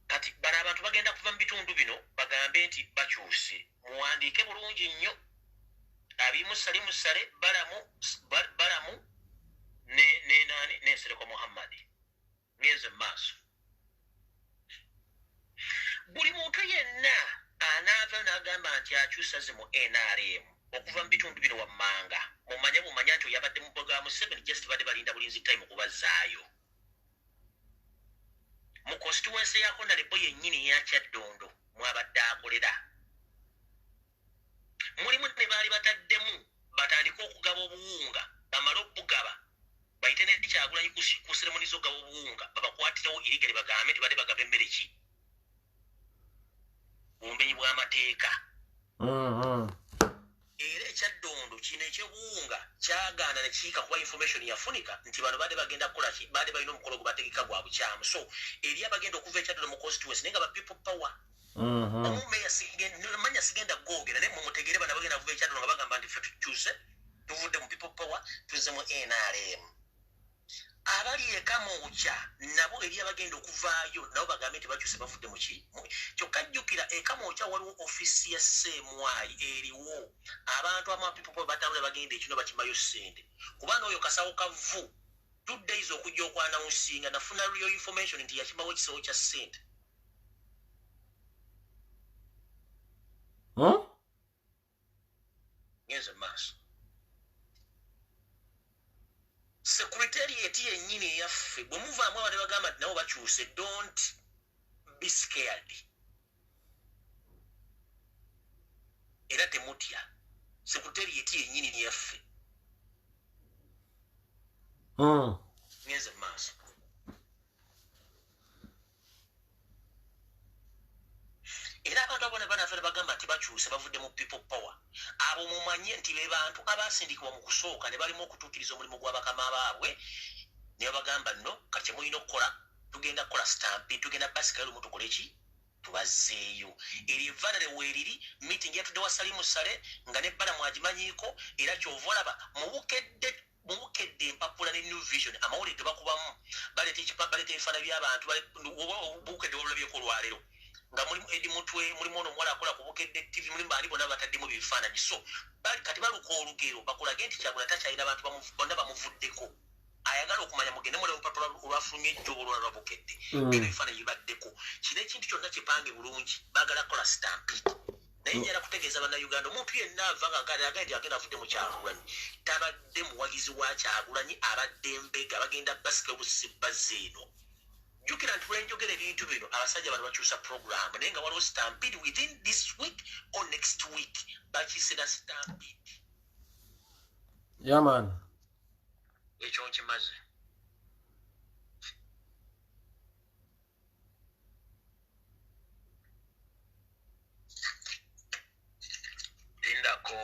kati bano abantu bagenda kuva mu bitundu bino bagambe nti bakyuse muwandiike bulungi nnyo abimusale balamu ne Sereko Muhammad ngeze maaso buli muntu yenna anaava n'agamba nti akyusa ze mu NRM okuva mu bitundu bino wammanga mumanya nti oyabadde mu bwa Museveni just badde balinda bulinzi time okubazaayo mu constituency ya Honorable yennyini eya Kyaddondo mwabadde akolera mulimu ne baali bataddemu batandika okugaba obuwunga bamala okugaba bayite ne Kyagulanyi ku seremoni z'okugaba obuwunga babakwatirewo irigere bagambe nti badde bagaba emmere ki bumenyi bw'amateeka era Ekyaddondo kino ekyobuwunga kyagaana ne kiika kuba information yafunika nti bano badde bagenda kukola ki badde balina omukolo gwe bategeka gwa bukyamu so eri abagenda okuva Ekyaddondo mu constituency naye nga ba people power omumeya manya sigenda googera naye mumutegere bano bagenda kuva Ekyaddondo nga bagamba nti ffe tukyuse tuvudde mu people power tuzze mu NRM abali ekamooca nabo eri abagenda okuvaayo nabo bagambe nti bakyuse bavudde mu ki kyokka jjukira ekamooca waliwo ofisi ya Ssemwayi eriwo abantu amapipopo batambula bagenda ekino bakimayo ssente kubanga oyo kasawo kavu 2 days okujja okwanawunsinga nafuna real information nti yakimawo ekisawo kya ssente ngenze maaso secretariat yennyini eyaffe bwe muvaamu abane bagamba nti nabo bakyuse don't be scared era temutya secretariat yennyini eyaffe ngenze maaso era abantu abone banaffe bagamba nti bakyuse bavudde mu people power abo mumanye nti be bantu abasindikibwa mu kusooka ne balimu okutuukiriza omulimu gwa bakama baabwe ne bagamba nno kati mulina okukola tugenda kukola stampi tugenda basika lumu tukole ki tubazzeeyo eri evvanale weeriri meeting yatudde wa Salimu Sale nga nebbala mwagimanyiiko era kyova olaba mubukedde empapula ne New Vision amawulire tebakubamu baleeta ebifaananyi by'abantu bubukedde wabulabyeko olwaleero nga mulimu edi mutwe mulimu ono omuwala akola ku Bukedde TV mulimu baali bonna bataddemu ebifaananyi so kati baluka olugero bakulage nti Kyagulanyi takyalina abantu bonna bamuvuddeko ayagala okumanya mugende mule olupapula olwafulumya ejjooba olwala lwa Bukedde ebyo ebifaananyi bibaddeko kino ekintu kyonna kipange bulungi baagala kukola stampi naye njala kutegeeza bannayuganda omuntu yenna ava nga agenda nti agenda avudde mu Kyagulanyi tabadde muwagizi wa Kyagulanyi abadde mbega bagenda basika obusibazze eno jukira nti lwenjogera ebintu bino abasajja bano bakyusa program naye nga waliwo stampede within this week or next week bakisera stampede yaman ekyo nkimaze lindako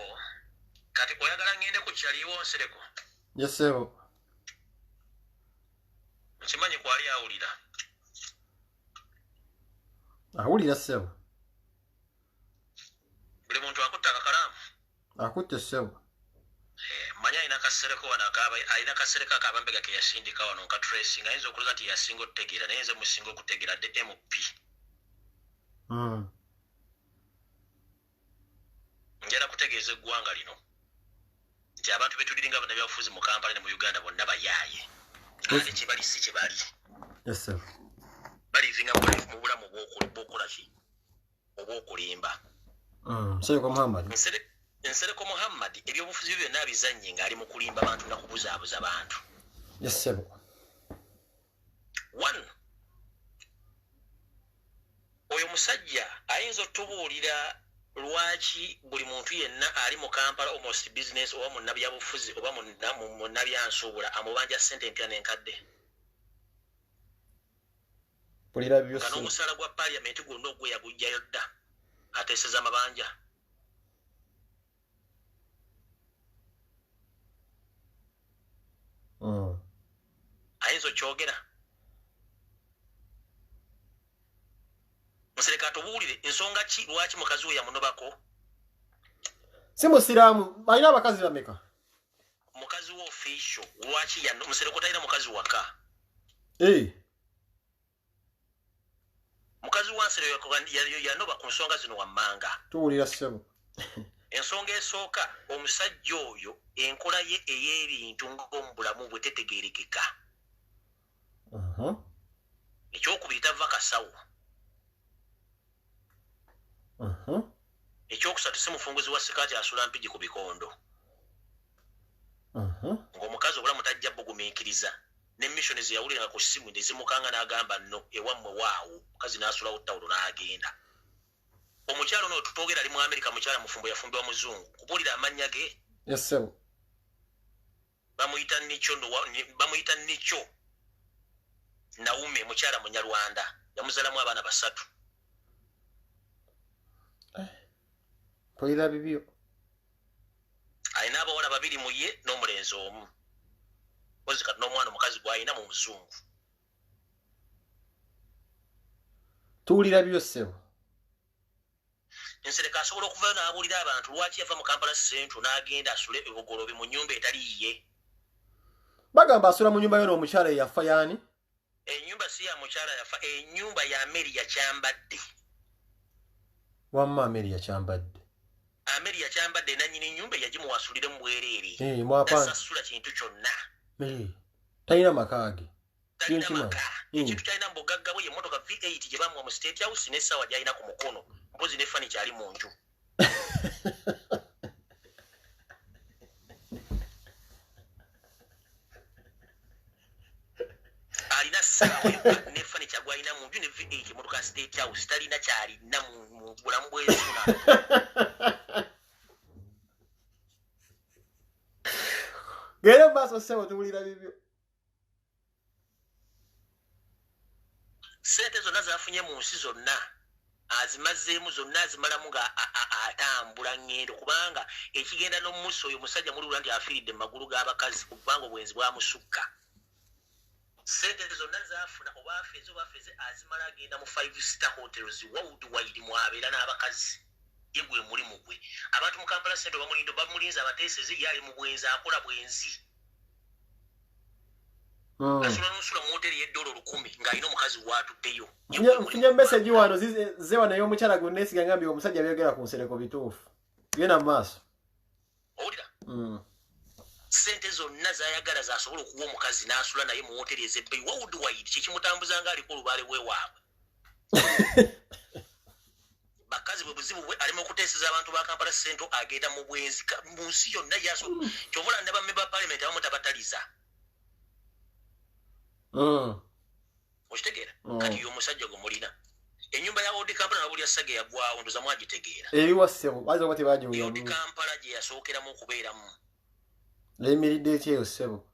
kati oyagala ngende ku kyaliwo Nsereko Yes, sir. Nkimanyi kwali awulira. Awulira ssebo. Buli muntu akutte akakalaamu. Akutte ssebo. Manya alina kasereko wano alina kasereko akabambega ke yasindika wano nka tracing ayinza okuloza nti yasinga okutegeera naye nze musinga okutegeera de MP. Njala kutegeeza eggwanga lino nti abantu betuliringa bannabyabufuzi mu Kampala ne mu Uganda bonna bayaaye. Ate kibali si kibali. Yes, sir. Balivinga mu bulamu bw'okola ki? Obw'okulimba. Nsereko Muhammad. Nsereko Muhammad ebyobufuzi byonna abizannye ng'ali mu kulimba abantu na kubuzaabuza bantu. Yes, sir. One. Oyo musajja ayinza otubuulira lwaki buli muntu yenna ali mu Kampala almost business oba mu nnabyabufuzi oba mu nnabyansuubula amubanja ssente empya n'enkadde. Pulira byo Kano omusala gwa parliament gwonna ogwe yagujjayo dda ateeseza amabanja. Ayinza okyogera. Musereka atubuulire ensonga ki lwaki mukazi we yamunobako? Si musiraamu, balina abakazi bameka? Mukazi we official lwaki musereka talina mukazi waka? Mukazi wa Nsero yanoba ku nsonga zino wammanga. Tuwulira ssebo. Ensonga esooka omusajja oyo enkola ye ey'ebintu ng'omubulamu bwe tetegeerekeka. Ekyokubiri tava kasawo. Ekyokusatu si mufunguzi wa sikaati asula mpigi ku bikondo. Ng'omukazi obulamu tajja bugumiikiriza. Ne mission eziyawulira ku ssimu ndezimukanga n'agamba nno ewammwe waawo mukazi n'asulawo ttawulo n'agenda. Omukyalo no tutogera ali mu Amerika mukyala mufumbo yafumbibwa muzungu. Kubuulira amannya ge? Yes, sir. Bamuyita Nicho. Naume mukyala Munyarwanda. Yamuzalamu abaana 3. Pulira bibyo. Alina abawala 2 mu ye n'omulenzi omu. Ozi kati n'omwana omukazi gw'alina mu muzungu. Tuwulira bibyo ssebo. Nsereka asobola okuvayo n'abuulira abantu lwaki yava mu Kampala Central n'agenda asule ebugolobe mu nnyumba etali ye. Bagamba asula mu nnyumba yo n'omukyala yafa yaani? Ennyumba si ya mukyala yafa, ennyumba ya Mary yakyambadde. Wamma Mary yakyambadde. Mary yakyambadde nannyini ennyumba yagimuwasuliremu bwereere. Tasasula kintu kyonna. Talina maka ge. Talina maka. Ekintu kyalina mu bugagga bwe y'emmotoka V8 gye bamuwa mu State House n'essaawa gy'alina ku mukono. Mpozi ne fani kyali mu nju. Alina ssaawa ne fani kyagwalina mu nju ne V8 emmotoka State House talina kyalina mu bulamu bw'ensula. Gera maaso ssebo tuwulira bibyo. Sente zonna zafunye mu nsi zonna azimazzeemu zonna azimalamu nga atambula ngendo kubanga ekigenda n'omuso oyo musajja mulula nti afiiridde mu magulu g'abakazi kubanga obwenzi bwamusukka. Sente zonna zaafuna oba afeeze azimala agenda mu 5-star hotels worldwide mwabeera n'abakazi ye gwe mulimu gwe. Abantu mu Kampala Central bamulinze abateesezi yali mu bwenzi akola bwenzi. Asula n'osula mu hoteri $1,000 ng'alina omukazi waatuddeyo. Nfunye message wano ze wano y'omukyala gwe neesiga ngambye omusajja byogera ku Nsereko bituufu. Genda mu maaso. Owulira? Sente zonna z'ayagala z'asobola okuwa omukazi n'asula naye mu hoteri ez'ebbeeyi worldwide kye kimutambuza ng'aliko olubaale bw'ewaabwe. Bakazi bwe buzibu bwe alimu okuteeseza abantu ba Kampala Central agenda mu bwenzi mu nsi yonna yasobola. Ky'obola ne bammemba ba Parliament abamu tabataliza. Okitegeera? Kati y'omusajja gwe mulina. Ennyumba ya Odi Kampala na buli yassage yagwawo ndoza mwagitegeera. Eriwa ssebo baza bati bagiwuya. Odi Kampala gye yasookeramu okubeeramu. Lemiridde ekyeyo ssebo.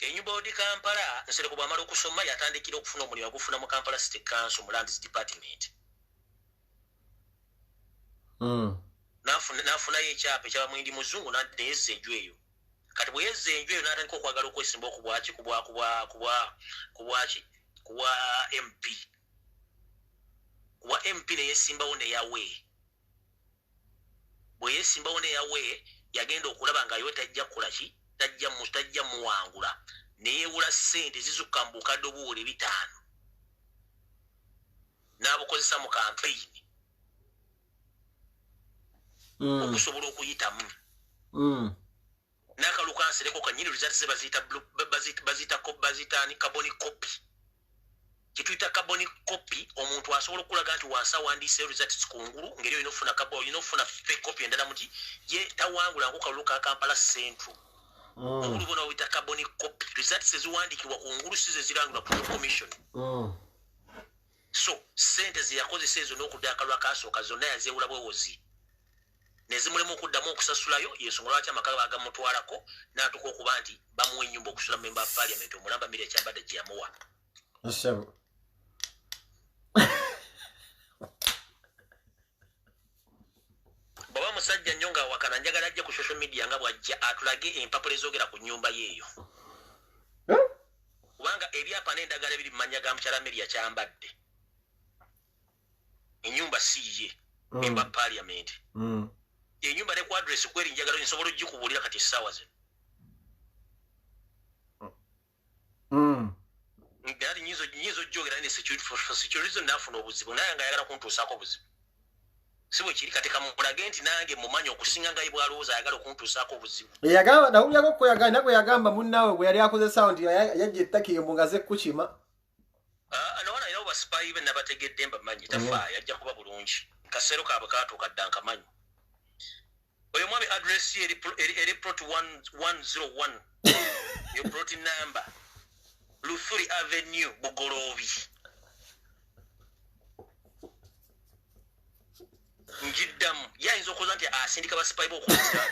Ennyumba Odi Kampala Nsereko bw'amala okusoma yatandikira okufuna omulimu agufuna mu Kampala City Council mu Lands Department. N'afunayo ekyapa ekyaba mwindi muzungu n'adda ezza ejju eyo. kati bweyeze enju eyo n'atandika okwagala okwesimba okubwaki kubwa MP kuba MP neyesimbawo neyawe bweyesimbawo neyawe yagenda okulaba nga yo tajja kukola ki tajja muwangula neyewula ssente zizukka mu bukadde obuwole 5 n'abukozesa mu kampeyini okusobola okuyitamu n'akalukansereko kanyini results bazita ni carbon copy kituyita carbon copy omuntu asobola okulaga nti wansi awandiise results kungulu ngeri inofuna fake copy endala muti ye tawangula ngo kalulu ka Kampala Central okulu bona wita carbon copy results eziwandikibwa kungulu size zirangula ku commission so sente ziyakozesa ezo n'okuddaaka lwakasooka zonna yazewula bwewozi nezimulemu okuddamu okusasulayo yensonga lwaki amaka bagamutwalako n'atuka okuba nti bamuwa ennyumba okusula member of parliament omulamba Miriam Kyambadde gye yamuwa baba musajja nnyo nga wakana njagala ajja ku social media nga bwajja atulage empapula ezoogera ku nnyumba yeeyo kubanga ebyapa n'endagala biri mu mannya ga mukyala Miriam Kyambadde ennyumba si ye member of parliament enyumba ne ku address kweri njagala nsobola ogikubuulira kati essaawa zino ngati nyizo jogera ne security for security nafuna obuzibu naye nga ayagala kuntuusaako obuzibu si bwe kiri kati kamulage nti nange mumanyi okusinga nga ibwalowooza ayagala okuntuusaako obuzibu eyagamba nawulyako kwe yagamba munnaawe bwe yali akozesa nti yajja ettaka embu nga ze kukima nawana era obasipayi be nabategedde mbamanyi tafaayo yajja kuba bulungi kaseero kaabwe kaatuuka dda nkamanyi oyo mwami address ye eri plot 101 yo plot number Luthuli Avenue Bugolobi njiddamu yayinza okuza nti asindika basipayi be okuza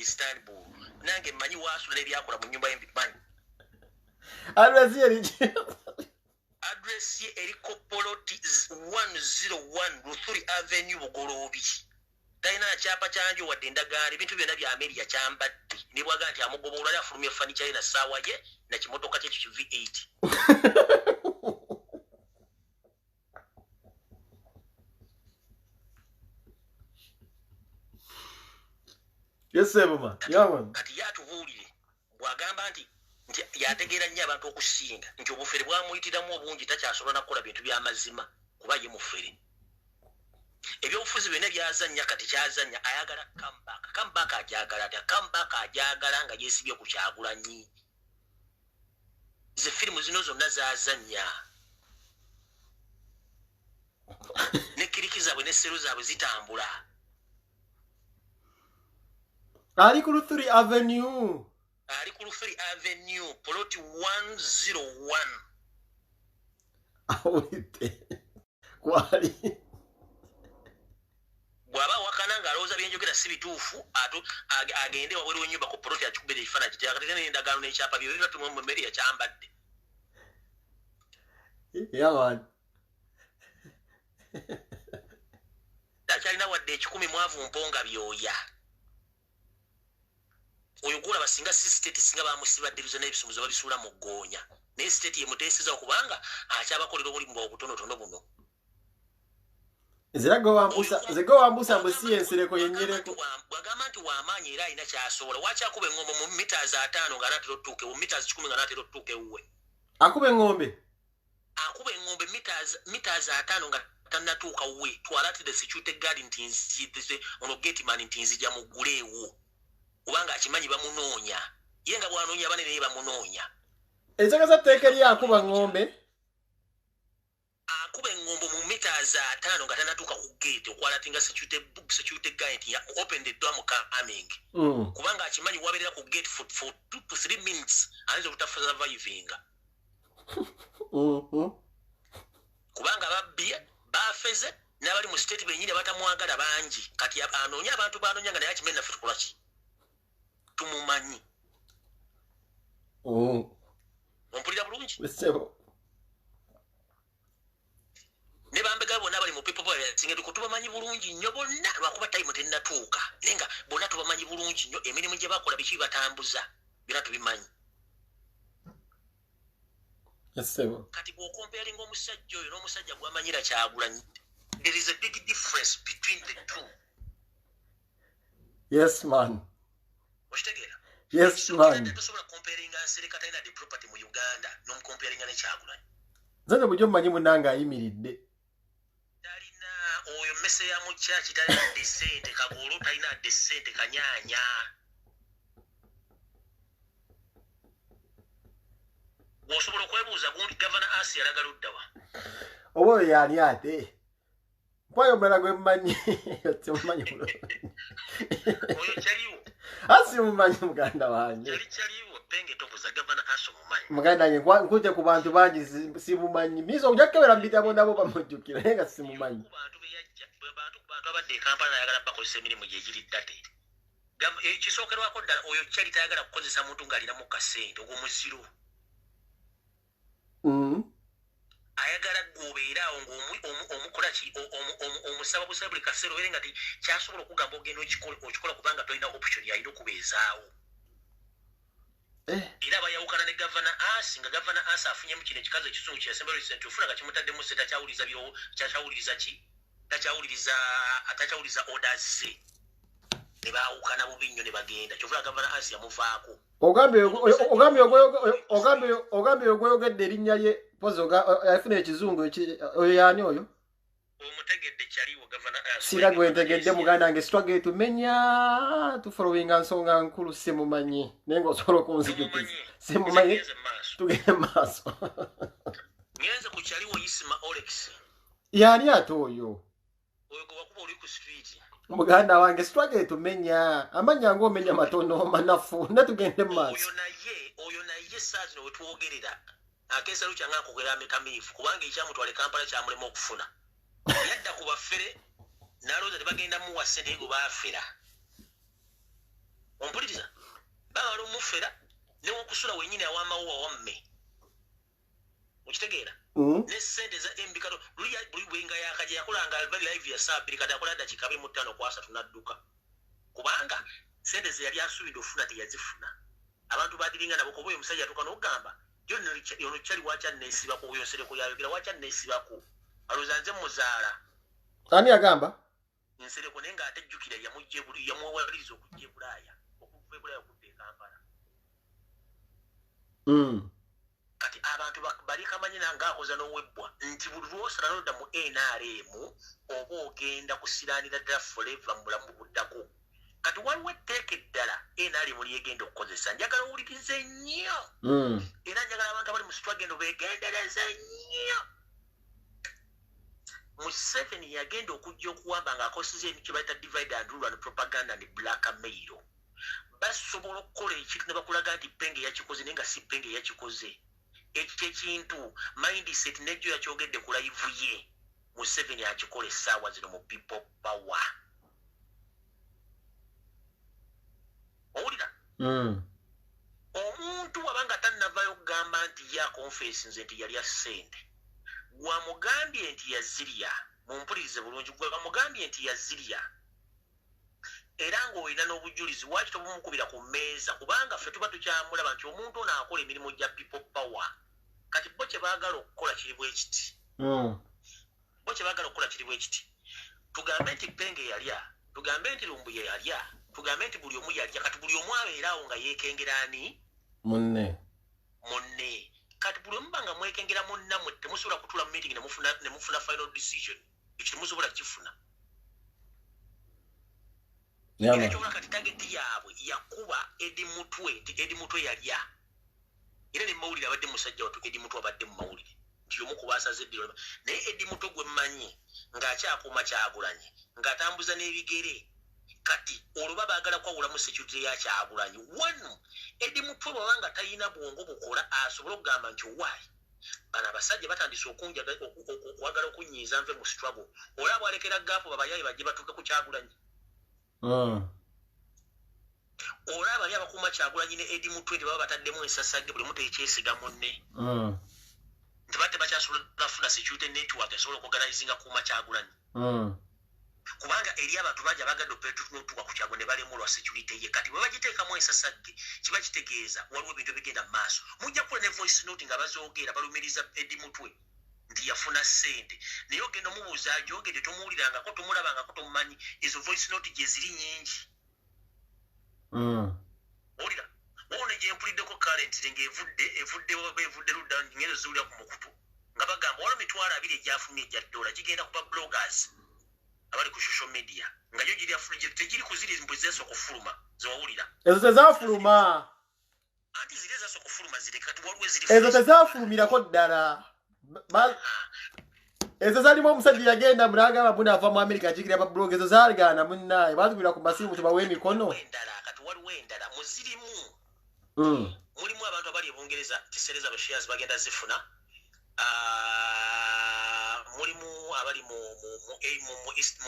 Istanbul nange mmanyi waasula ebyakola mu nnyumba y'embimanyi address ye eri plot 101 Luthuli Avenue Bugolobi talina akyapa kyanjo wadde endagaano ebintu byonna bya Miriam Kyambadde ne bwaga nti amugoba olwali afulumya furniture ye na ssaawa ye na kimotoka kye ki V8 kati yatubuulire bwagamba nti yategeera nnyo abantu okusinga nti obufere bwamuyitiramu obungi takyasobola nakukola bintu by'amazima kuba ye mufere ebyobufuzi byonna byazannya kati kyazannya ayagala comeback ajagala nga yeesibye ku Kyagulanyi ze firimu zino zonna zazannya ne kiriki zaabwe ne sero zaabwe zitambula ali ku Luthuli Avenue plot 101 awite kwali bwaba wakana nga alowooza byenjogera si bituufu agende wabweru w'ennyumba ku poloti akikubira ekifaananyi kityakatete n'endagaano n'ekyapa byo bibatuma mu Miriam Kyambadde takyalina wadde 10 mwavu mponga byoya oyo gwolaba singa si state singa bamusiba division n'ebisumuzo babisuula mu ggoonya naye state yemuteeseza okubanga akyabakolera obulimu obutonotono buno zego wambusa mbwe ensereko yennyereko bwagamba nti w'amaanyi era alina kyasobola waki akuba engombe mu meters 5 nga naatera otutuuke mu meters 10 nga naatera otutuuke ewuwe akuba engombe meters 5 nga tannatuuka wuwe twala ati the security guard nti ono gateman nti nzija mugguleewo kubanga akimanyi bamunoonya ye nga bwanoonya banene ye bamunoonya ensagaza tteeka eri akuba ngombe akuba engombo mu meters 5 nga tannatuuka ku gate okwala tinga security guard nti open the door coming kubanga akimanyi wabeerera ku gate for 2 to 3 minutes ayinza obutasurvivinga kubanga babbi bafeze n'abali mu state bennyini batamwagala bangi kati anoonya abantu banoonya nga naye akimanyi naffe tukolaki tumumanyi ompulira bulungi ne bambega bonna bali mu people singa tubamanyi bulungi nnyo bonna lwakuba time tennatuuka naye nga bonna tubamanyi bulungi nnyo emirimu gye bakola biki batambuza bira tubimanyi. Yes, sir. Kati comparing omusajja oyo n'omusajja gwamanyira Kyagulanyi, there is a big difference between the two. Yes, man. Okitegera? Yes, man. Tosobola comparing Nsereka talina the property mu Uganda n'omucomparing ne Kyagulanyi. Zane bujo mmanyi munanga ayimiridde. Talina oyo mmese ya mu church talina desente Kagolo talina desente Kanyanya. Osobola okwebuuza gundi Governor Asi yalagala oddawa. Obo yani ate. Kwayo mala gwe mmanyi. Tsimumanyi mulo. Oyo kyaliwo. Asi mumanyi muganda wange. Kyaliwo penge tobuza Governor Asi mumanyi. Muganda wange nkuje ku bantu bangi simumanyi. Miso njakebera mbitabo nabo bamujjukira nga simumanyi. Bantu abadde Kampala yagala bakozesa emirimu gye giri ddate. Ekisookerwako ddala oyo kyali tayagala kukozesa muntu ng'alina mu kasente ogw'omuziro. Ayagala gobeeraawo ng'omukola ki omusaba busaba buli kaseera obeere nga kyasobola okugamba ogenda okikola kubanga tolina option yalina okubeezaawo. Era bayawukana ne Governor Asi nga Governor Asi afunyemu kino ekikazi ekizungu kyasemba recent ofuna nga kimutaddemu se takyawuliriza atakyawuliriza orders ze. Ne baawukana bubi nnyo ne bagenda kyovula Governor Asi yamuvaako. Ogambye ogweyogedde erinnya lye pozi yafuna ekizungu oyo yaani oyo? Omutegedde kyaliwo Governor Asi. Sira gwe ntegedde muganda wange struggle tumenya tufollowinga nsonga nkulu simumanyi naye ng'osobola okunzijukiza. Simumanyi tugende maaso. Ngenze ku kyaliwo Isima Olex. Yaani ate oyo? Oyo gwe wakuba oli ku street. Muganda wange struggle tumenya amanya ng'omenya matono manafu netugende maaso. Oyo naye saa zino we twogerera akeesalo kyange akogera ametamiifu kubanga ekyamutwala Kampala kyamulema okufuna. Yadda ku baffere n'alowooza tebagenda muwa ssente go baafera. Ompuliriza bamala omufera newokusula wennyini awamawuwa wamme. Okitegeera? Ne ssente za MB Kato buli bwenga yakajja yakolanga bali live ya saa 2 kati akola dakika 5 kwa 3 n'adduka. Kubanga ssente ze yali asuubidde ofuna teyazifuna. Abantu badiringa nabo kuba omusajja atuuka n'ogamba yono kyali wacha neesibako oyo Nsereko yayogera wacha neesibako. Alowooza nze muzaala. Ani agamba? Nsereko naye nga atejjukira yamuwaliriza okujja e Bulaaya. Okuva e Bulaaya okudda e Kampala. Kati abantu bali kamanyina ng'akoza n'owebbwa nti buli lw'osala n'odda mu NRM oba ogenda kusiraanira ddala forever mu bulamu buddako. Kati waliwo etteeka eddala NRM lyegenda okukozesa. Njagala owulirize nnyo. Era njagala abantu abali mu struggle beegendereze nnyo. Museveni yagenda okujja okuwamba ng'akoseza emikyo bayita divide and rule and propaganda ne blackmail. Basobola okukola ekintu ne bakulaga nti Penge yakikoze naye nga si Penge yakikoze. Ekyo ekintu mindset n'ejjo yakyogedde ku live ye. Museveni akikola essaawa zino mu people power. Owulira? Omuntu wabanga tannavaayo okugamba nti ya confess nze nti yali assente. Wamugambye nti yazirya mumpulirize bulungi gwe bamugambye nti yazirya era ng'olina n'obujulizi waki tobumukubira ku mmeeza kubanga ffe tuba tukyamulaba nti omuntu ono akola emirimu gya people power. Kati bo kye baagala okukola kiri bwe kiti. Tugambe nti Penge yalya, tugambe nti Lumbuye yalya, tugambe nti buli omu yalya, kati buli omu abeeraawo nga yeekengera ani? Munne. Kati buli omu banga mwekengera munnammwe temusobola kutuula mu meeting ne mufuna final decision. Ekyo temusobola kifuna. Era kyobula kati tageti yaabwe yakuba Edi Mutwe nti Edi Mutwe yalya. Era ne mawulire abadde musajja wattu Edi Mutwe abadde mu mawulire nti omu ku baasaze eddiro. Naye Edi Mutwe gwe mmanyi ng'akyakuuma Kyagulanyi ng'atambuza n'ebigere. Kati olwo baagala kwawulamu security ya Kyagulanyi. Wano Edi Mutwe bw'abanga talina bwongo bukola asobola okugamba nti owaayi bano abasajja batandise okwagala okunyiiza nve mu struggle. Olaba alekera gaapu babayaayi bajje batuuke ku Kyagulanyi. Olaba bali abakuuma Kyagulanyi ne Edi Mutwe baba bataddemu ensasage buli mutu ekyesiga munne. Tebadde bakyasobola kufuna security network esobola okuorganizinga kuuma Kyagulanyi. kubanga eri abantu bangi abagadde opetuka n'otuka ku kyago ne balemulwa security ye kati bwe bagiteekamu ensasagge kiba kitegeeza waliwo ebintu ebigenda mu maaso mujja kukola ne voice note nga bazoogera balumiriza Eddie Mutwe nti yafuna ssente naye ogenda omubuuza agyogedde tomuwulirangako tomulabangako tomumanyi ezo voice note gye ziri nyingi owulira wone gye mpuliddeko currently ng'evudde ludda ngero ziwulira ku mukutu nga bagamba waliwo mitwalo 2 egyafunye egya ddoola gigenda kuba bloggers abali ku social media nga yo giri afulije tegiri kuziri mbwe zeso kufuluma zowulira ezo tezafuluma anti zile zeso kufuluma zile kati waliwo ziri ezo tezafulumirako ddala ezo zalimu omusajja yagenda mulagamba buna ava mu America ajigira ba blog ezo zalgana munnaye bazubira ku masimu tubawe emikono endala kati waliwo endala muzirimu mulimu abantu abali ebungereza tisereza ba shares bagenda zifuna mulimu abali mu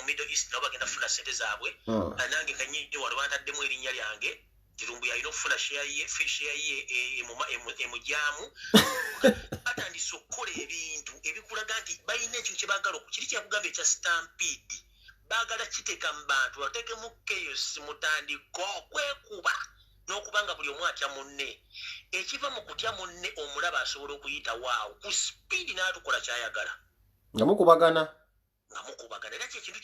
Middle East nabo bagenda funa sente zaabwe nange kanyidde wali bantaddemu erinnya lyange kirumbu yalina okufuna share ye emujaamu batandise okukola ebintu ebikulaga nti balina ekintu kye baagala kiri kyakugamba ekya stampede baagala kiteeka mu bantu bateekemu chaos mutandiko okwekuba n'okubanga buli omu atya munne ekiva mu kutya munne omulaba asobola okuyita waawo ku speedi n'atukola kyayagala nga mukubagana era kyekintu